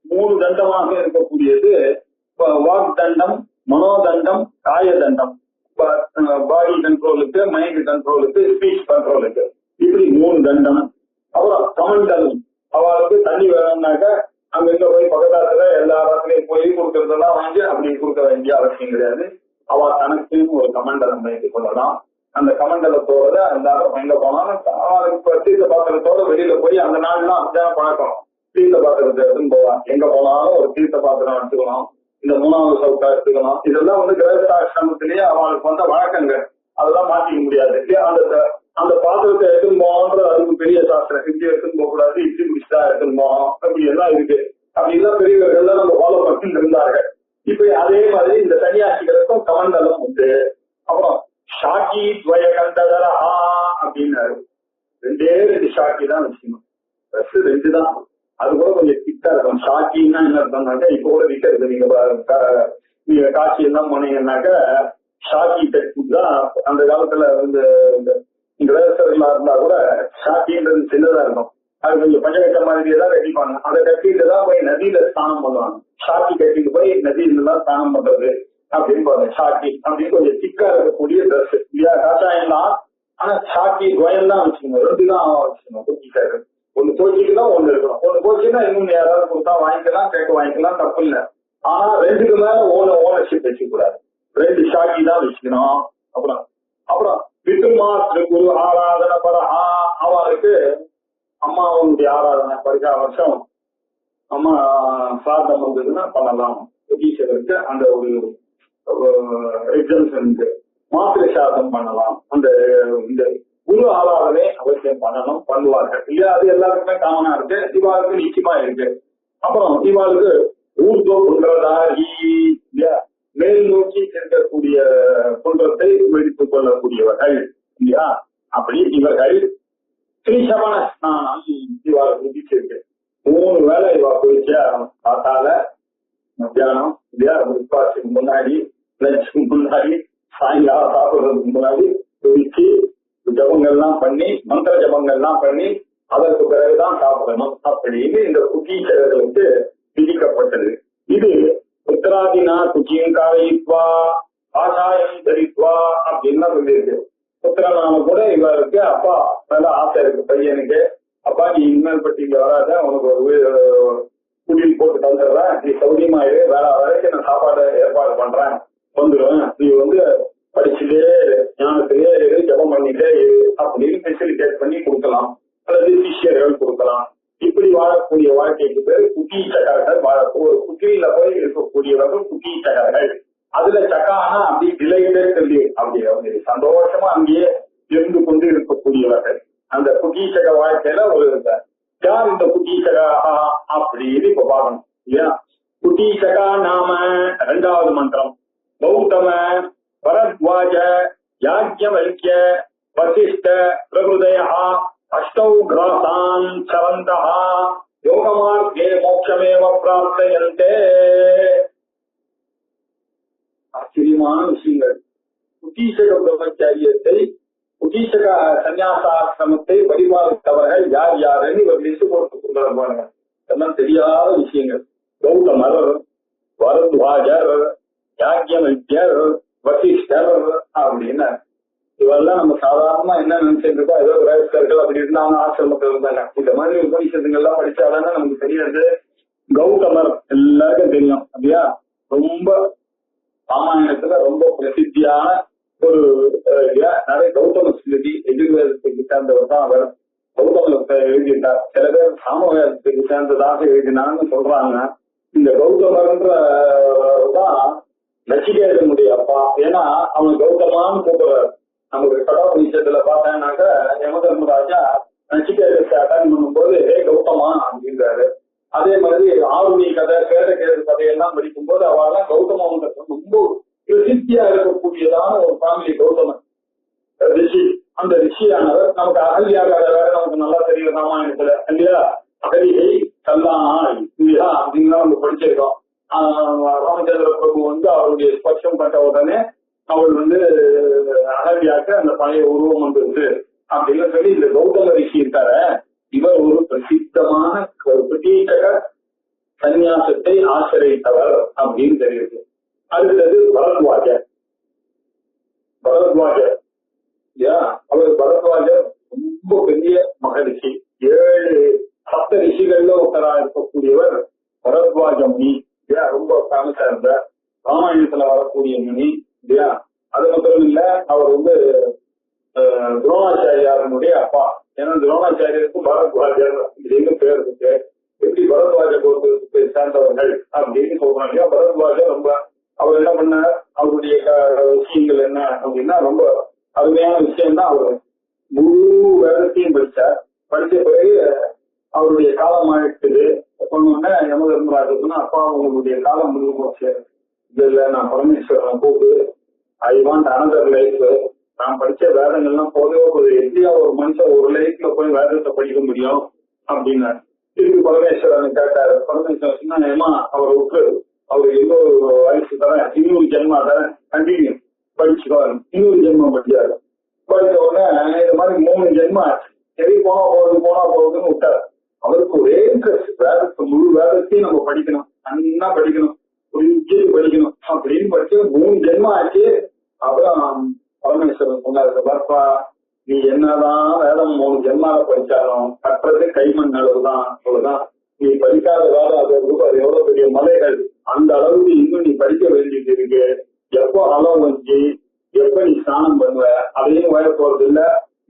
S2: 3 தண்டமாக இருக்கக்கூடியது வாக் தண்டம், மனோதண்டம், காயதண்டம். பாடி கண்ட்ரோலுக்கு, மைண்ட் கண்ட்ரோலுக்கு, ஸ்பீச் கண்ட்ரோலுக்கு, இப்படி 3 தண்டம். அப்புறம் கமண்டலம், அவளுக்கு தண்ணி வேணும்னாக்க அங்க போய் பக்கத்தாத்துல எல்லா இடத்துலயும் போய் கொடுக்கறதெல்லாம் வாங்கி அப்படி கொடுக்க வேண்டிய அவசியம் கிடையாது. அவ தனக்குன்னு ஒரு கமண்டலம் வைத்துக் கொள்ளலாம். அந்த கமண்டலத்தோட எல்லாரும் எங்க போனாலும் அவளுக்கு தீர்த்த பாத்திரத்தோட வெளியில போய் அந்த நாள்லாம் அப்படிதான் பழக்கம். தீர்த்த பாத்திரத்தை எடுத்துன்னு போவான். எங்க போனாலும் ஒரு தீர்த்த பாத்திரம் எடுத்துக்கணும், இந்த 3வது சவுக்கா எடுத்துக்கணும். இதெல்லாம் கிரகஸ்தாசிரமத்திலேயே அவளுக்கு வழக்கங்கள். அதெல்லாம் மாற்றிக்க முடியாது. அந்த பாத்திரத்தை எடுத்துன்னு போகணுன்ற அதுக்கு பெரிய சாஸ்திரம். இப்படி எடுத்துன்னு போக கூடாது, இப்படி முடிச்சுதான் எடுத்துன்னு போகணும், அப்படி எல்லாம் இருக்கு. அப்படி எல்லாம் பெரியவர்கள் தான் நம்ம ஃபாலோ பண்ணி இருந்தார்கள். இப்ப அதே மாதிரி இந்த சன்னியாசிகளுக்கும் கமண்டலம் உண்டு. அப்புறம் ஷாக்கி துவய கண்டதரா அப்படின்னாரு. 2 ஷாக்கி தான் வச்சுக்கணும், 2 தான். அது கூட கொஞ்சம் கிட்டா இருக்கும். ஷாக்கின்னா என்ன அர்த்தம்னாக்க இப்போ கூட விற்கிறது. நீங்க காட்சி எல்லாம் போனீங்கன்னாக்க ஷாக்கி டெக்ட் தான். அந்த காலத்துல கிரகஸ்தர்களா இருந்தா கூட ஷாக்கின்றது சின்னதா இருக்கும். அது கொஞ்சம் பஞ்சகட்ட மாதிரியே தான் கட்டிப்பாங்க. அதை கட்டிட்டு தான் போய் நதியில ஸ்நானம் பண்ணுவாங்க. ஷாக்கி கட்டிட்டு போய் நதியில தான் ஸ்நானம் பண்றது அப்படின்னு பாருங்க. ஷாக்கி அப்படின்னு கொஞ்சம் திக்கா இருக்கக்கூடிய ட்ரெஸ் இல்லையா, காஷாயம் தான். ஆனா ஷாக்கி துவயம் தான் வச்சுக்கணும், 2 தான் வச்சுக்கணும். தூக்கிக்காரு, 1 தோச்சிக்கலாம், 1 இருக்கணும். 1 போச்சுன்னா இன்னும் யாராவது கொடுத்தா வாங்கிக்கலாம், கேட்க வாங்கிக்கலாம், தப்பு இல்லை. ஆனா 2க்கு மேல ஓனர்ஷிப் வச்சுக்க கூடாது. 2 ஷாக்கி தான் வச்சுக்கணும். அப்புறம் விட்டுமா குரு ஆராதனை பரஹா, அவருக்கு அம்மாவுடைய ஆராதனை வருஷா வருஷம் அம்மா சாதம் வந்ததுன்னா பண்ணலாம். டீச்சருக்கு அந்த ஒரு எக்ஸம்ஷன் இருக்கு. மாத்திரை சாதம் பண்ணலாம். இந்த குரு ஆராதனை அவசியம் பண்ணணும், பண்ணுவார்கள் இல்லையா. அது எல்லாருக்குமே காமனா இருக்கு. இவாளுக்கு நிச்சயமா இருக்கு. அப்புறம் இவாளுக்கு ஊர்தோ பண்றதா இல்லையா, மேல் நோக்கி செல்லக்கூடிய குன்றத்தை வெடித்துக் கொள்ளக்கூடியவர்கள் இல்லையா? அப்படி இவர்கள் ஸ்ரீசவண ஸ்நானம் இவாளை முடிச்சிருக்கு. 3 வேளை இவா போயிச்ச பார்த்தால மத்தியானம் இல்லையா, பிரேக்பாஸ்டுக்கு முன்னாடி, லஞ்சுக்கு முன்னாடி, சாயங்காலம் சாப்பிடுறதுக்கு முன்னாடி குடிச்சு ஜபங்கள்லாம் பண்ணி, மந்திர ஜபங்கள்லாம் பண்ணி அதற்கு பிறகுதான் சாப்பிடணும் அப்படின்னு இந்த குக்கீச்சகர்களுக்கு விதிக்கப்பட்டது. இது புத்திராதினா குச்சியும் காயித்வா ஆசாயம் தரித்வா அப்படின்னு சொல்லியிருக்கு. புத்திரனாம கூட இவருக்கு அப்பா நல்ல ஆசை இருக்கு பையனுக்கு, அப்பா நீ இனிமேல் பட்டி இங்க வராத, உனக்கு ஒரு குடியில் போட்டு தந்துடுறேன், நீ சௌரியமாயிரு, வேற வரைக்கும் நான் சாப்பாடு ஏற்பாடு பண்றேன், வந்துடுவேன், நீ படிச்சுட்டே ஞானத்திலே இரு, ஜபம் பண்ணிட்டே இரு அப்படின்னு ஃபெசிலிட்டேட் பண்ணி கொடுக்கலாம், அல்லது சிஷியர்கள் கொடுக்கலாம். இப்படி வாழக்கூடிய வாழ்க்கைக்கு பேர் குக்கீச்சகர்கள். ஒரு குக்கியில போய் இருக்கக்கூடியவர்கள் குக்கீச்சகர்கள். அதுல சக்கானா அப்படி டிலைட்டட் சொல்லி அப்படி சந்தோஷமா அங்கேயே இருந்து கொண்டு இருக்கக்கூடியவர்கள். அந்த குக்கீச்சக வாழ்க்கையில ஒரு யார் இந்த குக்கீச்சகா அப்படின்னு இப்ப பாக்கணும் இல்லையா? குக்கீச்சகா நாம 2வது மந்திரம். கௌதம பரத்வாஜ யாஜ்ஞவல்க்ய வசிஷ்ட பிரபுதயா அஷ்டௌ கிராசான் சவந்தஹ யோகமார்க்கே மோட்சமேவ பிரார்த்தயந்தே. ஆச்சரியமான விஷயங்கள். குக்கீச்சக பிரம்மச்சாரியத்தை, குக்கீச்சக சன்னியாசாசிரமத்தை பரிபாலித்தவர்கள் யார் யாருன்னு இவர் லிஸ்ட் போட்டு கொண்டாடுவாங்க. இதெல்லாம் தெரியாத விஷயங்கள். கௌதமர், பரத்வாஜர், யாஜ்ஞவல்க்யர், வசிஷ்டர் அப்படின்னு இவெல்லாம் நம்ம சாதாரணமா என்ன நினைச்சிட்டு இருக்கோம், ஏதோ வயஸ்கர்கள் அப்படி இருந்தாங்க, ஆசிரமத்தில் இருந்தாங்க. இந்த மாதிரி உபனிஷத்துங்கள்லாம் படிச்சாதானே நமக்கு தெரியாது. கௌதமர் எல்லாருக்கும் தெரியும் அப்படியா? ரொம்ப ராமாயணத்துல ரொம்ப பிரசித்தியான ஒரு நிறைய கௌதம ஸ்மிருதி எதிர்வேதத்துக்கு சேர்ந்தவர் தான் அவர். கௌதமத்தை எழுதிட்டார். சில பேர் சாமவேதத்துக்கு சேர்ந்ததாக எழுதினான்னு சொல்றாங்க. இந்த கௌதமர்ன்ற தான் நச்சிகேதனுடைய அப்பா. ஏன்னா அவன் கௌதமான்னு கூப்பிடுறாரு. நமக்கு கடவுளீசத்துல பார்த்தேன்னாக்க யமதர்மராஜா நச்சிகேதத்தை அட்டன் பண்ணும்போது ஹே கௌதமா அப்படின்றாரு. அதே மாதிரி ஆருணி கதை, கேது கதையெல்லாம் படிக்கும் போது அவெல்லாம் கௌதமம் ரொம்ப பிரசித்தியா இருக்கக்கூடியதான ஒரு ஃபேமிலி கௌதமன் ரிஷி. அந்த ரிஷியானவர் நமக்கு அகல்யா கதை வேற நமக்கு நல்லா தெரியும் ராமாயணத்துல இல்லையா? அகலிகை கல்லானாய் இல்லையா அப்படின்னா நம்ம படிச்சிருக்கோம். ராமச்சந்திர பிரபு அவருடைய ஸ்பர்ஷம் பட்ட உடனே அவள் அகல்யாக்க அந்த பழைய உருவம் வந்துருச்சு அப்படின்னு சொல்லி இந்த கௌதம ரிஷி இருக்கார, இவர் ஒரு பிரசித்தமான குக்கீச்சக சன்னியாசத்தை ஆசிரியத்தவர் அப்படின்னு தெரியுது. அடுத்தது பரத்வாஜர். அவர் பரத்வாஜர் ரொம்ப பெரிய மகரிஷி. 7 சப்த ரிஷிகள்ல ஒருத்தரா இருக்கக்கூடியவர் பரத்வாஜ முனி. ரொம்ப ஃபேமஸா இருந்த ராமாயணத்துல வரக்கூடிய முனி இல்லையா? அது மட்டும் இல்ல, அவர் துரோணாச்சாரியாரனுடைய அப்பா. ஏன்னா துரோணாச்சாரியருக்கும் பரத்வாஜர் அப்படின்னு பேர் இருக்கு. எப்படி பரத்வாஜ கோத்திரத்துக்கு சேர்ந்தவர்கள் அப்படின்னு சொல்றாங்க. பரத்வாஜர் ரொம்ப அவர் என்ன பண்ண, அவருடைய விஷயங்கள் என்ன அப்படின்னா ரொம்ப அருமையான விஷயம் தான். அவர் முழு வேதத்தையும் படிச்சார். படிச்ச பிறகு அவருடைய காலம் ஆயிடுச்சு. சொன்னோடனே யமதர்மராஜா அப்பா உங்களுடைய காலம் முடிவு போச்சு, இதுல நான் பரமேஸ்வரனை கூப்பிட்டு ஐ வாண்ட் அனதர் லைஃப், நான் படிச்ச வேதங்கள்லாம் போதவே போது, எப்படியா ஒரு மனுஷன் ஒரு லைஃப்ல போய் வேதத்தை படிக்க முடியும் அப்படின்னு திருப்பி பரமேஸ்வரனை கேட்டாரு. பரமேஸ்வரன் சொன்னா ஏமா அவரை விட்டு அவரு இன்னொரு வயசு தரேன், இன்னொரு ஜென்மா தரேன், கண்டினியூ படிச்சுக்கோரு, இன்னொரு ஜென்மம் படிச்சாரு. படிச்ச உடனே இந்த மாதிரி 3 ஜென்மம் ஆச்சு. சரி போனா போகுதுன்னு விட்டாரு. அவருக்கு ஒரே இன்ட்ரெஸ்ட், வேதத்தை முழு வேதத்தையும் நம்ம படிக்கணும், நல்லா படிக்கணும், புரிஞ்சு படிக்கணும் அப்படின்னு படிச்சு 3 ஜென்மம் ஆச்சு. அப்புறம் பரமேஸ்வரன் சொன்னாரு, பார்ப்பா நீ என்னதான் வேதம் 3 ஜென்மால படிச்சாலும் கட்டுறது கைமண் அளவுதான், அவ்வளவுதான். நீ படிக்காத வேதம் அது எவ்வளவு பெரிய மலைகள், அந்த அளவுக்கு இன்னும் நீ படிக்க வேண்டியது இருக்கு. எப்போ அளவு வச்சு எப்ப நீ ஸ்நானம் பண்ணுவ அதையும் வய போறது இல்ல,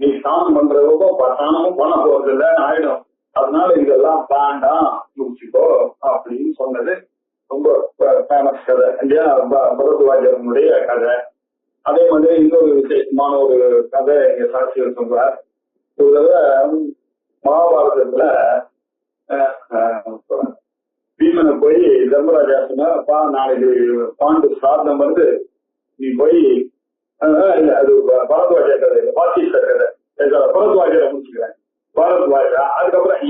S2: நீ ஸ்நானம் பண்றதுக்கும் ஸ்நானமும் பண்ண போறது இல்ல ஆயிடும். அதனால இதெல்லாம் வேண்டாம், முடிச்சுக்கோ அப்படின்னு சொன்னது ரொம்ப ஃபேமஸ் கதை இல்லையா? பரத்வாஜனுடைய கதை. அதே மாதிரி இன்னொரு விசேஷமான ஒரு கதை எங்க சாட்சியர் சொல்றார். ஒரு தடவை மகாபாரதத்துல பீமனை போய் தர்மராஜா சொன்னாப்பா, நாளைக்கு பாண்டு சாதம் வந்து நீ போய் அது பரத்வாஜா கதை இல்லை, வாசிஷ்டர் கதை, பரத்வாஜரை முடிச்சுக்கிறேன். பரத்வாஜா அதுக்கப்புறம்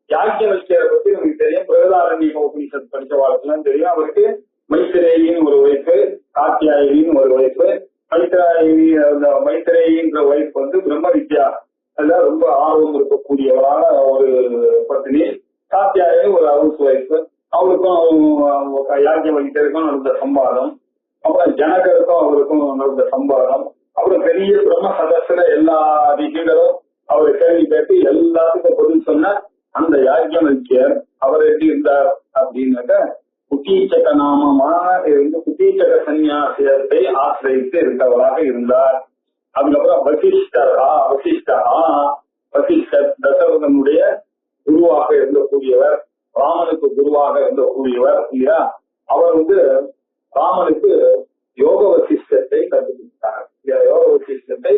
S2: யாக்கியவல்யரை பத்தி நமக்கு தெரியும். பிரகதாரண்ய உபனிஷத் படிச்ச வாழ்க்கெல்லாம் தெரியும். அவருக்கு மைத்திரேயின்னு ஒரு ஒய்ஃபு, காத்தியாயினின்னு ஒரு ஒய்ஃபு. மைத்திரேயின்ற ஒய்ஃப் வந்து பிரம்ம வித்யா அதுல ரொம்ப ஆர்வம் இருக்கக்கூடியவரான ஒரு பத்தினி. காத்தியாயினி ஒரு ஹவுஸ் ஒய்ஃப். அவருக்கும் யாக்கியவல்யருக்கும் நடந்த சம்பாதம், அப்புறம் ஜனகருக்கும் அவருக்கும் நடந்த சம்பாதம், அப்புறம் பெரிய பிரம்ம சதஸ்ல எல்லா ரிஷிகளும் அவர் கேள்வி கேட்டு எல்லாத்துக்கும் பதில் சொன்ன அந்த யாக்கியவல்யர் அவர் எப்படி இருந்தார் அப்படின்னாக்க குட்டீச்சக நாமமாக இருந்து குட்டீச்சக சன்னியாசியத்தை ஆசிரியத்து இருக்கவராக இருந்தார். அதுக்கப்புறம் வசிஷ்டர் தசரதனுடைய குருவாக இருந்தக்கூடியவர், ராமனுக்கு குருவாக இருந்தக்கூடியவர் இல்லையா. அவர் வந்து ராமனுக்கு யோக வசிஷ்டத்தை கற்றுக் கொடுத்தார். யோக வசிஷ்டத்தை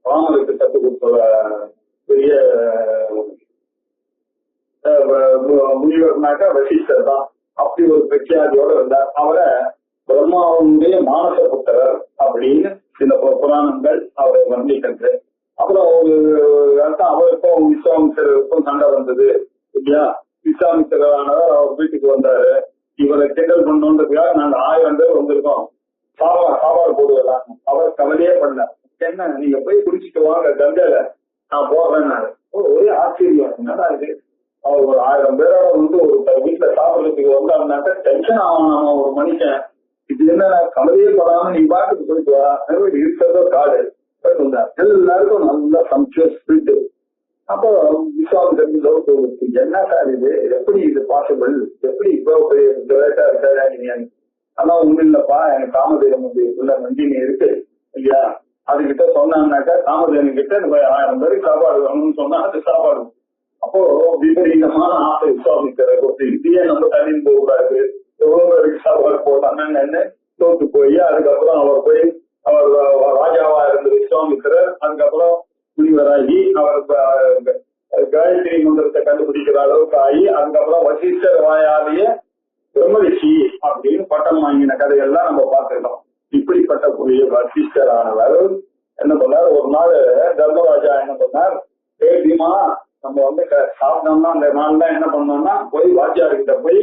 S2: ராமனுக்கு கற்றுக் கொடுத்த பெரிய முனிவர்னாக்க வசிஷ்டர் தான். அப்படி ஒரு பிரఖ్యాதியோட இருந்தார். அவரை பிரம்மாவுடைய மானச புத்தரர் அப்படின்னு சில புராணங்கள் அவரை வர்ணிக்கிறது. அப்புறம் ஒரு அவருக்கும் விஸ்வாமித்திரருக்கும் சண்டை வந்தது இல்லையா. விஸ்வாமித்திரரானவர் அவர் வீட்டுக்கு வந்தாரு. இவரை கிண்டல் பண்ணோன்றதுக்காக நாங்க 1000 பேர் வந்திருக்கோம், சாப்பாடு போடுவதெல்லாம். அவர் கவலையே பண்ண, என்ன நீங்க போய் குடிச்சிட்டு வாங்க கங்கையில, நான் போடுறேன்னாரு. ஒரே ஆச்சரியம், என்னடா இது, அவர் ஒரு 1000 பேரோட வந்து ஒரு வீட்டுல சாப்பிடுறதுக்கு வந்தாருனாக்க டென்ஷன் ஆகணும் ஒரு மனுஷன். இது என்ன கவலையே படாம நீ பாட்டுக்கு போயிட்டு வா, இருக்கிறதோ காடு போயிட்டு வந்தார். எல்லாருக்கும் நல்லா சம்சுவஸ் ஸ்வீட்டு. அப்போ விஸ்வாமித்திரருக்கு என்ன சார் இது, எப்படி இது பாசிபிள், எப்படி இப்போ இருக்காரு. ஆனா ஒண்ணும் இல்லப்பா, எனக்கு காமதேவன் உள்ள நந்தினி இருக்கு இல்லையா, அதுகிட்ட சொன்னான்னாக்கா காமதேவன் கிட்ட 1000 பேருக்கு சாப்பாடு வேணும்னு சொன்னா அது சாப்பாடு. அப்போ விபரீதமான ஆசை விஸ்வாமித்திரருக்கு, இதையே நம்ம தண்ணின்னு போகக்கூடாது, எவ்வளவு பேருக்கு சாப்பாடு போட்டாங்கன்னு தோத்து போய் அதுக்கப்புறம் அவர் ராஜாவா இருந்த விஸ்வாமித்திரர் அதுக்கப்புறம் முனிவராகி அவர் காயத்ரி மந்திரத்தை கண்டுபிடிக்கிற அளவுக்கு ஆகி அதுக்கப்புறம் வசிஷ்டர் வாயாலேயே பிரம்மரிஷி அப்படின்னு பட்டம் வாங்கின கதையெல்லாம் நம்ம பார்த்துட்டோம். இப்படிப்பட்ட கூடிய வசிஷ்டரானவர் என்ன பண்ணார், ஒரு நாள் தர்மராஜா என்ன பண்ணார், பீமா நம்ம வந்து சாப்பிட்டோம்னா அந்த நாள் தான் என்ன பண்ணோம்னா போய் வாத்தியார்கிட்ட போய்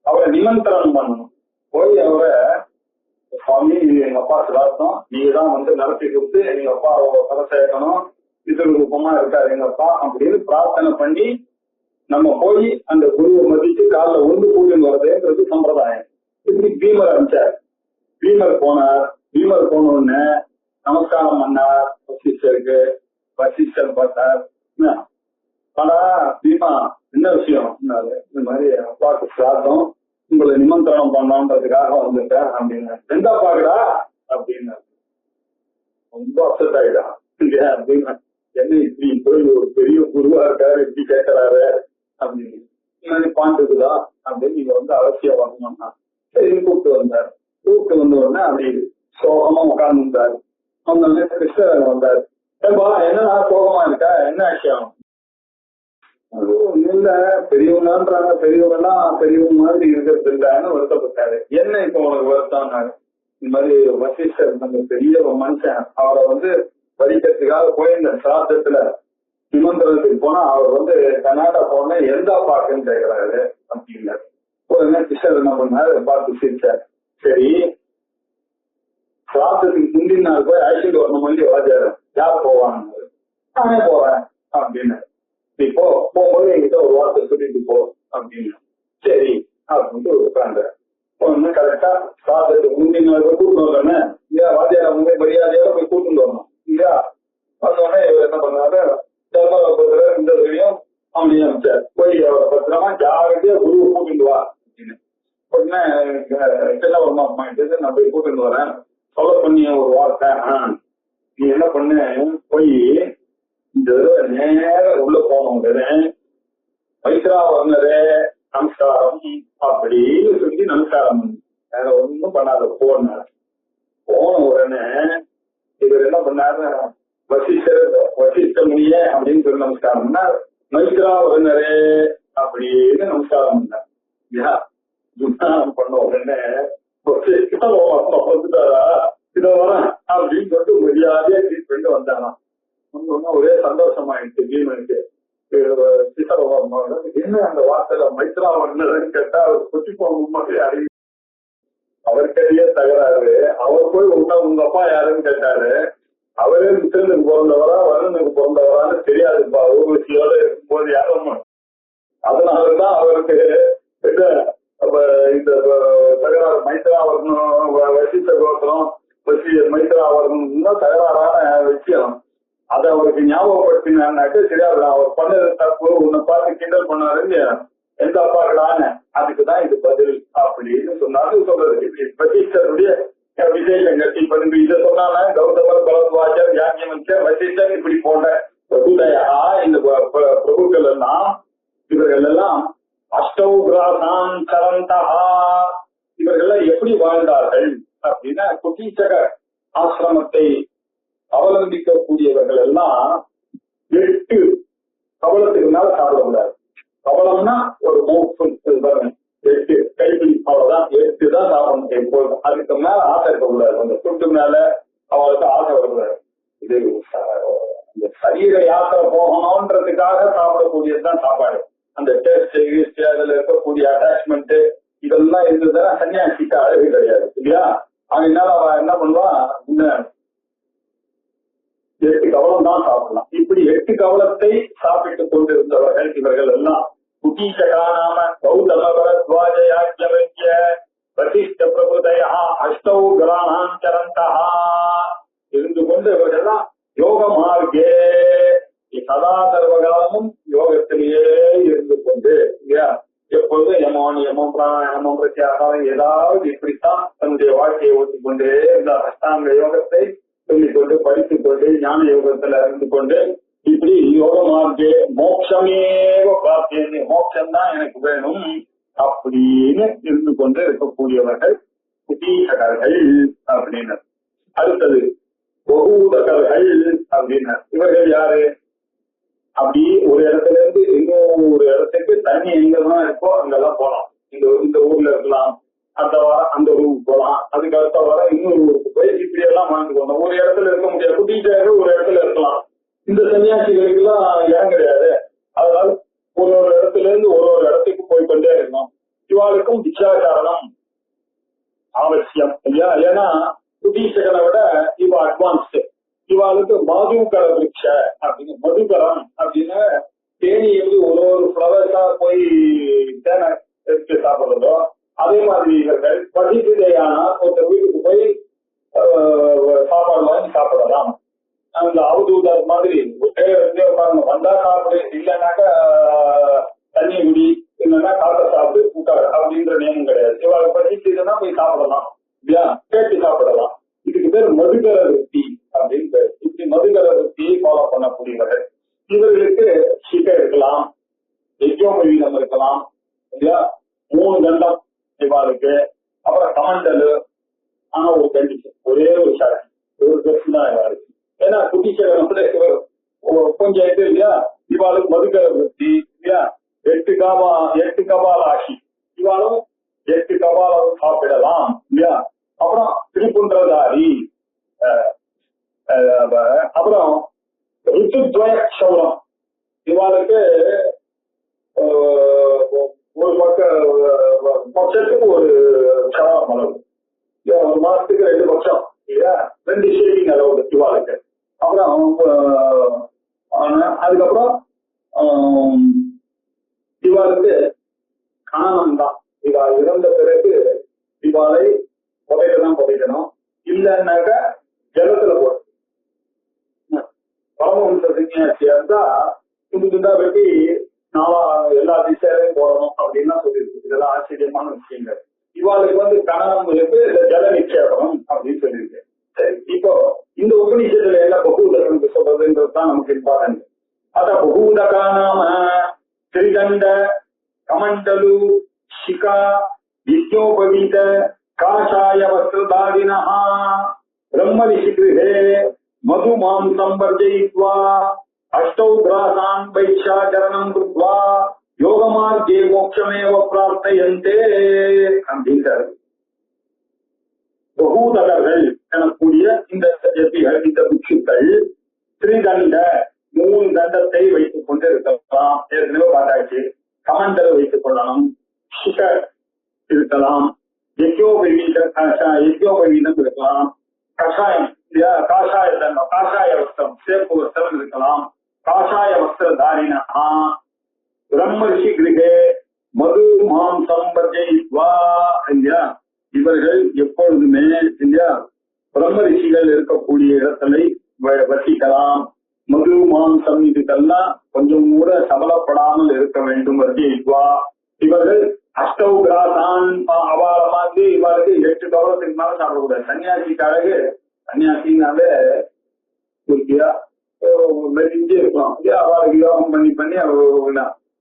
S2: அவரை நிமந்திரணம் பண்ணணும். போய் அவரை சுவாமி எங்க அப்பா சிராத்தம், நீங்க தான் வந்து நடத்தி கொடுத்து எங்க அப்பா கதை சேர்க்கணும், விஸ்வரூபமா இருக்காரு எங்க அப்பா அப்படின்னு பிரார்த்தனை பண்ணி நம்ம போய் அந்த குருவை மதிச்சு காலில் ஒன்று கூடின்னு வர்றதுன்றது சம்பிரதாயம். இப்படி பீமர் அனுப்பிச்சார். பீமர் போனார். பீமர் போன உடனே நமஸ்காரம் பண்ணார் வசிஷ்டருக்கு. வசிஷ்டர் பார்த்தார், ஆனா பீமா என்ன விஷயம், இந்த மாதிரி அப்பாவுக்கு சிராத்தம், உங்களை நிமந்திரணம் பண்ணோன்றதுக்காக வந்துட்டேன் அப்படின்னு. எந்த அப்பாக்குடா அப்படின்னு ரொம்ப அப்செட் ஆயிட்டான் அப்படின்னு. என்ன இப்படி போய் ஒரு பெரிய குருவா இருக்காரு இப்படி கேட்கிறாரு அப்படின்னு. மாதிரி பாண்டுக்குதா அப்படின்னு நீங்க வந்து அவசியம் வரணும்னா சரி கூப்பிட்டு வந்தார். கூப்பிட்டு வந்த உடனே அப்படி சோகமா உட்கார்ந்துருந்தாரு. வந்தோடனே கிருஷ்ணர் வந்தார். ஏன்பா என்னன்னா சோகமா இருக்கா, என்ன விஷயம்? இல்ல பெரியவங்கன்றாங்க, பெரியவங்கலாம் பெரியவங்க மாதிரி இருக்கிறது இல்லன்னு வருத்தப்பட்டாரு. என்ன இப்ப உனக்கு வருத்தம்னாரு. இந்த மாதிரி வசிஷ்டர் நம்ம பெரிய ஒரு மனுஷன், அவரை வந்து வரிக்கிறதுக்காக போய் இந்த சாஸ்திரத்துல நிமந்திரத்துக்கு போனா அவர் வந்து கர்நாடகா போனா எந்த பாக்குன்னு கேட்கிறாரு அப்படின்னாரு. உடனே கிருஷ்ணர் என்ன பண்ணாரு, பார்த்து சிரிச்சார். சரி சாஸ்திரத்துக்கு முந்தின நாள் போய் அழைச்சிட்டு வரணும் மல்லி வாஜாரு, யார் போவான்னு. நானே போறேன் அப்படின்னு. இப்போ போகும்போது என்கிட்ட ஒரு வார்த்தை சொல்லிட்டு போ அப்படின்னு. சரி அப்படின்ட்டு உட்காந்து ஒண்ணு கரெக்டா சாஸ்திரத்துக்கு முந்தின நாள் போய் கூட்டு வரேன்னு இல்லையா, வாஜார முன்னே மரியாதையோட போய் கூட்டு வரணும் இல்லையா. வந்தோடனே இவர் என்ன பண்ணாரு, தர்மபுத்திரர் இந்த வரையும் அவனையும் அனுப்பிச்சார். போய் அவரை பத்திரமா ஜாகிரதையா குருவை கூட்டிட்டு வா அப்படின்னு. உடனே சின்னவரமா அம்மாட்டு நான் போய் கூட்டிட்டு வரேன், சொல்ல பண்ணிய ஒரு வார்த்தை, நீ என்ன பண்ண, போய் இந்த தடவை நேர உள்ள போனவங்க வைத்திராவர்ணரே நமஸ்காரம் அப்படின்னு சொல்லி நமஸ்காரம் வேற ஒன்றும் பண்ணாத போனார். போன உடனே இவர் என்ன பண்ணாரு, வசிஷ்ட முனிய அப்படின்னு சொல்லி நமஸ்காரம்னா மைத்ராவர்ணரே அப்படின்னு நமஸ்காரம் பண்ணேன். நமஸ்காரம் பண்ண உடனே வந்துட்டாரா இதை வரேன் அப்படின்னு சொல்லிட்டு மரியாதையா ட்ரீட் பண்ணிட்டு வந்தானா. ஒரே சந்தோஷமாயிடுச்சு பீமனுக்கு. என்ன அந்த வார்த்தையில மைத்ரா வந்ததுன்னு கேட்டா அவர் குச்சி போகும் மாதிரி அறிவு. அவருக்கையே தகராறு. அவர் போய் உங்க அப்பா யாருன்னு கேட்டாரு. அவரே மித்திரனுக்கு பிறந்தவரா வருணனுக்கு பிறந்தவரான்னு தெரியாதுப்பா ஊர்வசியோட இருக்கும்போது யாரும். அதனாலதான் அவருக்கு இந்த தகராறு மைத்ரா வரணும் வசித்த கோத்திரம் மைத்ரா வரணும்னா தகராறான விஷயம். அதை அவருக்கு ஞாபகப்படுத்தினாக்க தெரியாது. அவர் பண்ணது தப்பு உன்னை பார்த்து கிண்டல் பண்ணாருன்னு எந்த அப்பாக்களான அதுக்குதான் இது பதில் அப்படின்னு சொன்னாலும் சொல்றது. இப்படி வசிஷ்டருடைய விசேஷங்கள் இப்ப இதை சொன்னால கௌதமர் பரத்வாஜர் யாக்கியமச்சர் வசிஷ்டர் இப்படி போன்ற பிரபுதயா இந்த பிரபுக்கள் எல்லாம் இவர்கள் எல்லாம் அஷ்டௌகிராசாம் சரந்தா இவர்கள் எப்படி வாழ்ந்தார்கள் அப்படின்னா குட்டீச்சக ஆசிரமத்தை அவலம்பிக்கக்கூடியவர்கள் எல்லாம் 8 கவலத்துக்கு மேல சாப்பிடக்கூடாது. கவலம்னா ஒரு மவுத்ஃபுல் 8 கைப்பிடி அவ்வளவுதான் 8 தான் சாப்பிடணும் எப்போதும். அதுக்கு மேல ஆசை இருக்கக்கூடாது. அந்த ஃபுட்டு மேல அவளுக்கு ஆசை வரக்கூடாது. இது இந்த சரீர யாத்திரை போகணும்ன்றதுக்காக சாப்பிடக்கூடியதுதான் சாப்பாடு. அந்த டேஸ்ட் அதுல இருக்கக்கூடிய அட்டாச்மெண்ட் இதெல்லாம் இருந்ததுன்னா சன்னியாசிக்கு அழகு கிடையாது இல்லையா. அதனால அவன் என்ன பண்ணுவான், இந்த 8 கவலம் தான் சாப்பிடலாம். இப்படி 8 கவலத்தை சாப்பிட்டுக் கொண்டிருந்தவர்கள் இவர்கள் எல்லாம் குட்டீச்சகானாம கௌதம பரத்வாஜ யாக்கியவல்ய வசிஷ்ட பிரபுதயா அஷ்டௌ கிராணாம் சரந்தா இருந்து கொண்டு இவர்கள்லாம் யோக மார்க்கே சதா சர்வகாலமும் யோகத்திலேயே இருந்து கொண்டு இல்லையா எப்பொழுதும் யமம் பிராணாயாமம் பிரத்யாகாரம் ஏதாவது இப்படித்தான் தன்னுடைய வாழ்க்கையை ஓட்டிக்கொண்டே இந்த அஷ்டாங்க யோகத்தை சொல்லிக்கொண்டு படித்துக் கொண்டு ஞான யோகத்துல இருந்து கொண்டு இப்படி யோக மார்க்கே மோட்சமேவ பிராப்தியன்னு மோட்சம் தான் எனக்கு வேணும் அப்படின்னு இருந்து கொண்டு இருக்கக்கூடியவர்கள் குட்டீசகர்கள் அப்படின்னு. அடுத்தது பகூதகர்கள் அப்படின்னு. இவர்கள் யாரு? அப்படி ஒரு இடத்துல இருந்து இன்னொரு இடத்துக்கு தண்ணி எங்கெல்லாம் இருக்கோ அங்கெல்லாம் போலாம். இந்த ஊர்ல இருக்கலாம், அந்த வாரம் அந்த ஊருக்கு போகலாம், அதுக்கு அடுத்த வாரம் இன்னொரு ஊருக்கு போய் இப்படி எல்லாம் வாழ்ந்துக்கணும். ஒரு இடத்துல இருக்க முடியாது. குட்டீச்சகர்கள் ஒரு இடத்துல இருக்கலாம். இந்த சன்னியாசிகளுக்கு எல்லாம் இடம் கிடையாது. அதனால ஒரு இடத்துல இருந்து ஒரு இடத்துக்கு போய்கொண்டே இருக்கணும். இவாளுக்கும் திச்சாச்சாரணம் அவசியம் இல்லையா. ஏன்னா குட்டீச்சகனை விட இவ அட்வான்ஸ்டு. இவாளுக்கு மதுகர விருட்ச அப்படின்னு மதுகரம் அப்படின்னு தேனி எப்படி ஒரு ஃபிளவர்ஸா போய் தேனை எடுத்து சாப்பிடுறதோ அதே மாதிரி இவர்கள் பசிக்குதையானா ஒருத்தர் வீட்டுக்கு போய் சாப்பாடு வாங்கி சாப்பிடலாம். அந்த அவதூதர் மாதிரி வந்தா சாப்பிடு, இல்லைன்னாக்கா தண்ணி குடி, இல்லைன்னா காத்த சாப்பிடு கூட்டாடு அப்படின்ற நியமம் கிடையாது. இவாளுக்கு பசிக்குதுன்னா போய் சாப்பிடலாம் இல்லையா, கேட்டு சாப்பிடலாம். இதுக்கு பேர் மதுகர விருத்தி அப்படின்னு பேர். இப்படி மதுகர விருத்தியை ஃபாலோ பண்ணக்கூடியவர்கள். இவர்களுக்கு சிக்கை இருக்கலாம், யஜ்யோபவீதம் இருக்கலாம் இல்லையா, 3 கண்டம் இவாளுக்கு. அப்புறம் கமண்டலு. ஆனா ஒரு கண்டிஷன், ஒரே ஒரு சாட்சி, ஒரு கட்சி தான் இவாளுக்கு. ஏன்னா குட்டிச்சகத்துல கொஞ்சம் இது இல்லையா, இவாளுக்கு மதுகர விருத்தி இல்லையா. 8 கபாலாட்சி, இவாளும் 8 கபாலம் சாப்பிடலாம் இல்லையா. அப்புறம் திரிபுன்றதாரி, அப்புறம் ருத்துத்வய சௌரம், இவாளுக்கு ஒரு பட்சத்துக்கு ஒரு சவரம் அளவு, ஒரு மாசத்துக்கு 2 பட்சம் இல்லையா, 2 ஷேவிங் அளவு இவாளுக்கு. அப்புறம் அதுக்கப்புறம் இவாளுக்கு காணம் தான். இவா இறந்த பிறகு இவாளை புதைக்கணும். இல்லைன்னாக்க ஜலத்துல போட்டு பரமஹம்ச சன்னியாசியா இருந்தா துண்டா வெட்டி எல்லா திசையிலையும் போடணும் அப்படின்னு சொல்லியிருக்கு. இதெல்லாம் ஆச்சரியமான விஷயங்கள். இவாளுக்கு கணவன் இருக்கு, ஜல நிச்சேபம் அப்படின்னு சொல்லியிருக்கு. சரி, இப்போ இந்த உபநிஷத்துல என்ன பகூதகனுக்கு சொல்றதுன்றது தான் நமக்கு இம்பார்ட்டன்ட். அதான் பகூதகா நாம திரிதண்ட கமண்டலு சிகா யஜ்ஞோபவீத காஷாய வஸ்திரதாரிணா பிரம்மரிஷி கிருஹே மது மாம்சம் வர்ஜயித்வா அஷ்டௌ கிராசான் வைஷாச்சரணம் கிருத்வா யோகமார்க்கே மோட்சமேவ பிரார்த்தையந்தே அப்படின்றாரு. பகூதகர்கள் எனக்கூடிய இந்த யதிகள், இந்த பிக்ஷுக்கள் திரிதண்ட 3 தண்டத்தை வைத்துக் கொண்டு இருக்கலாம். ஏற்கனவே பார்த்தாச்சு. கமண்டலை வைத்துக் கொள்ளணும், சுக இருக்கலாம், யஜ்யோபவீதம் இருக்கலாம், கஷாயம் காஷாய தண்டம், காஷாய வஸ்திரம், சேப்பு வஸ்திரம் இருக்கலாம், காஷாய வஸ்திரதாரிணா பிரம்மர்ஷி கிரகே மது மாம்சம் வர்ஜயித்வா இல்லையா, இவர்கள் எப்பொழுதுமே இல்லையா பிரம்ம ரிஷிகள் இருக்கக்கூடிய இடத்துல வசிக்கலாம். மது மாம்சம் இதுக்கெல்லாம் கொஞ்சம் கூட சபலப்படாமல் இருக்க வேண்டும். வர்ஜயித்வா இவர்கள் அஷ்டௌ கிராசான் அவாள மாதிரி இவருக்கு 8 கவலத்துக்கு மேல சாப்பிடக்கூடாது. சன்னியாசிக்காரகு சன்னியாசினால மெரிஞ்சு இருக்கலாம். அவளுக்கு யோகம் பண்ணி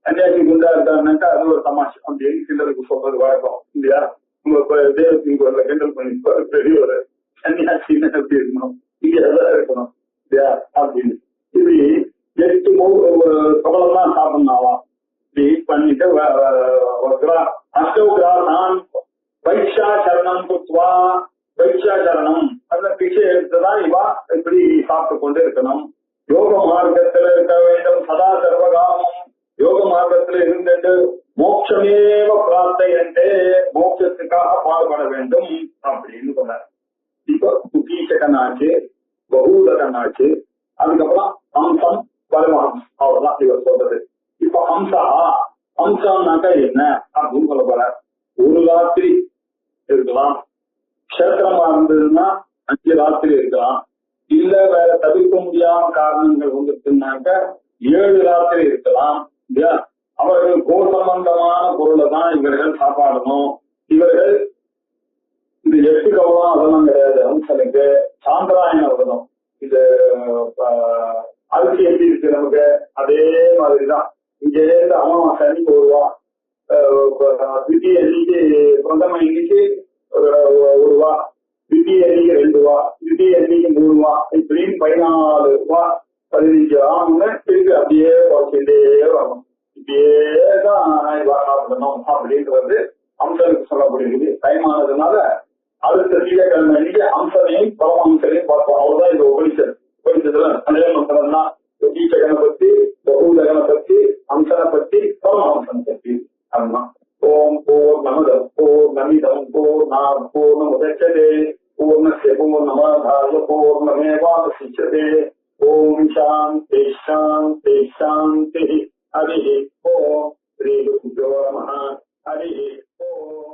S2: சன்னியாசி குண்டா இருக்காருனாக்கா அது ஒரு தமாஷ் அப்படின்னு சிலருக்கு சொல்றது வழக்கம் இல்லையா. தேவத்தின் கிண்டல் பண்ணி பெரிய ஒரு சன்னியாசின்னு எப்படி இருக்கணும், இங்கதான் இருக்கணும் இல்லையா அப்படின்னு. இது 8 கவலம் தான் சாப்பிடணும். பண்ணிட்டு அஷ்டௌகிராசான் வைஷாச்சரணம் குத்வா, வைஷாச்சரணம் அந்த பிச்சை எடுத்துதான் இவா இப்படி சாப்பிட்டு கொண்டு இருக்கணும். யோக மார்க்கத்துல இருக்க வேண்டும் சதா சர்வகாலமும். யோக மார்க்கத்துல இருந்துட்டு மோட்சமேவ பிரார்த்தையந்தே, மோட்சத்துக்காக பாடுபட வேண்டும் அப்படின்னு சொன்னார். இப்போ குகீச்சகனாச்சு, பகூதகனாச்சு, அதுக்கப்புறம் ஹம்சம் பரமஹம்ஸ், அவ்வளவுதான் இவர் சொல்றது. இப்ப ஹம்சம்னாக்கா என்ன அப்படின்னு சொல்ல போற. ஒரு ராத்திரி இருக்கலாம், கஷேத்திரமா இருந்ததுன்னா 5 ராத்திரி இருக்கலாம், இல்ல வேற தவிர்க்க முடியாம காரணங்கள் வந்துருக்குனாக்க 7 ராத்திரி இருக்கலாம் இல்லையா. அவர்கள் கோ சம்பந்தமான பொருளை தான் இவர்கள் சாப்பாடணும். இவர்கள் இந்த 8 கவலம் அதெல்லாம் கிடையாது. ஹம்சனுக்கு சாந்திராயண விரதம், இது அரிசி எப்படி இருக்கு நமக்கு அதே மாதிரிதான். இங்க இருந்து அமாவாசை அன்னைக்கு 1 ரூபா, திதி அன்னைக்கு பிரதம இன்னைக்கு 1 ரூபா, திதி அன்னைக்கு 2 ரூபா, திதி அன்னைக்கு 3 ரூபா, இப்படின்னு 14 ரூபா 15 ஆகுங்க. திருப்பி அப்படியே குறைச்சிட்டே வரணும். இப்படியேதான் சாப்பிடணும் அப்படின்றது அம்சனுக்கு சொல்லப்படுகிறது. டைம் ஆனதுனால அடுத்த திங்கட்கிழமை அன்னைக்கு அம்சனையும் பரமஹம்சனையும் பார்ப்போம். அவ்வளவுதான் இந்த உபனிஷத்துல அநேக மந்திரம் தான். கீச்சகனை பத்தி, பகூதகனை பத்தி, ஹம்சனை பத்தி, பரமஹம்சனை பத்தி. அதுதான். ஓம் பூர்ணமதః பூர்ணமிதம் பூர்ணமுதச்யதே பூர்ணஸ்ய பூர்ணமாதாய பூர்ணமேவாவசிஷ்யதே. ஓம் சாந்தி சாந்தி சாந்தி. ஹரி ஓம். ஸ்ரீ குருभ्यो நமः. ஹரி ஓம்.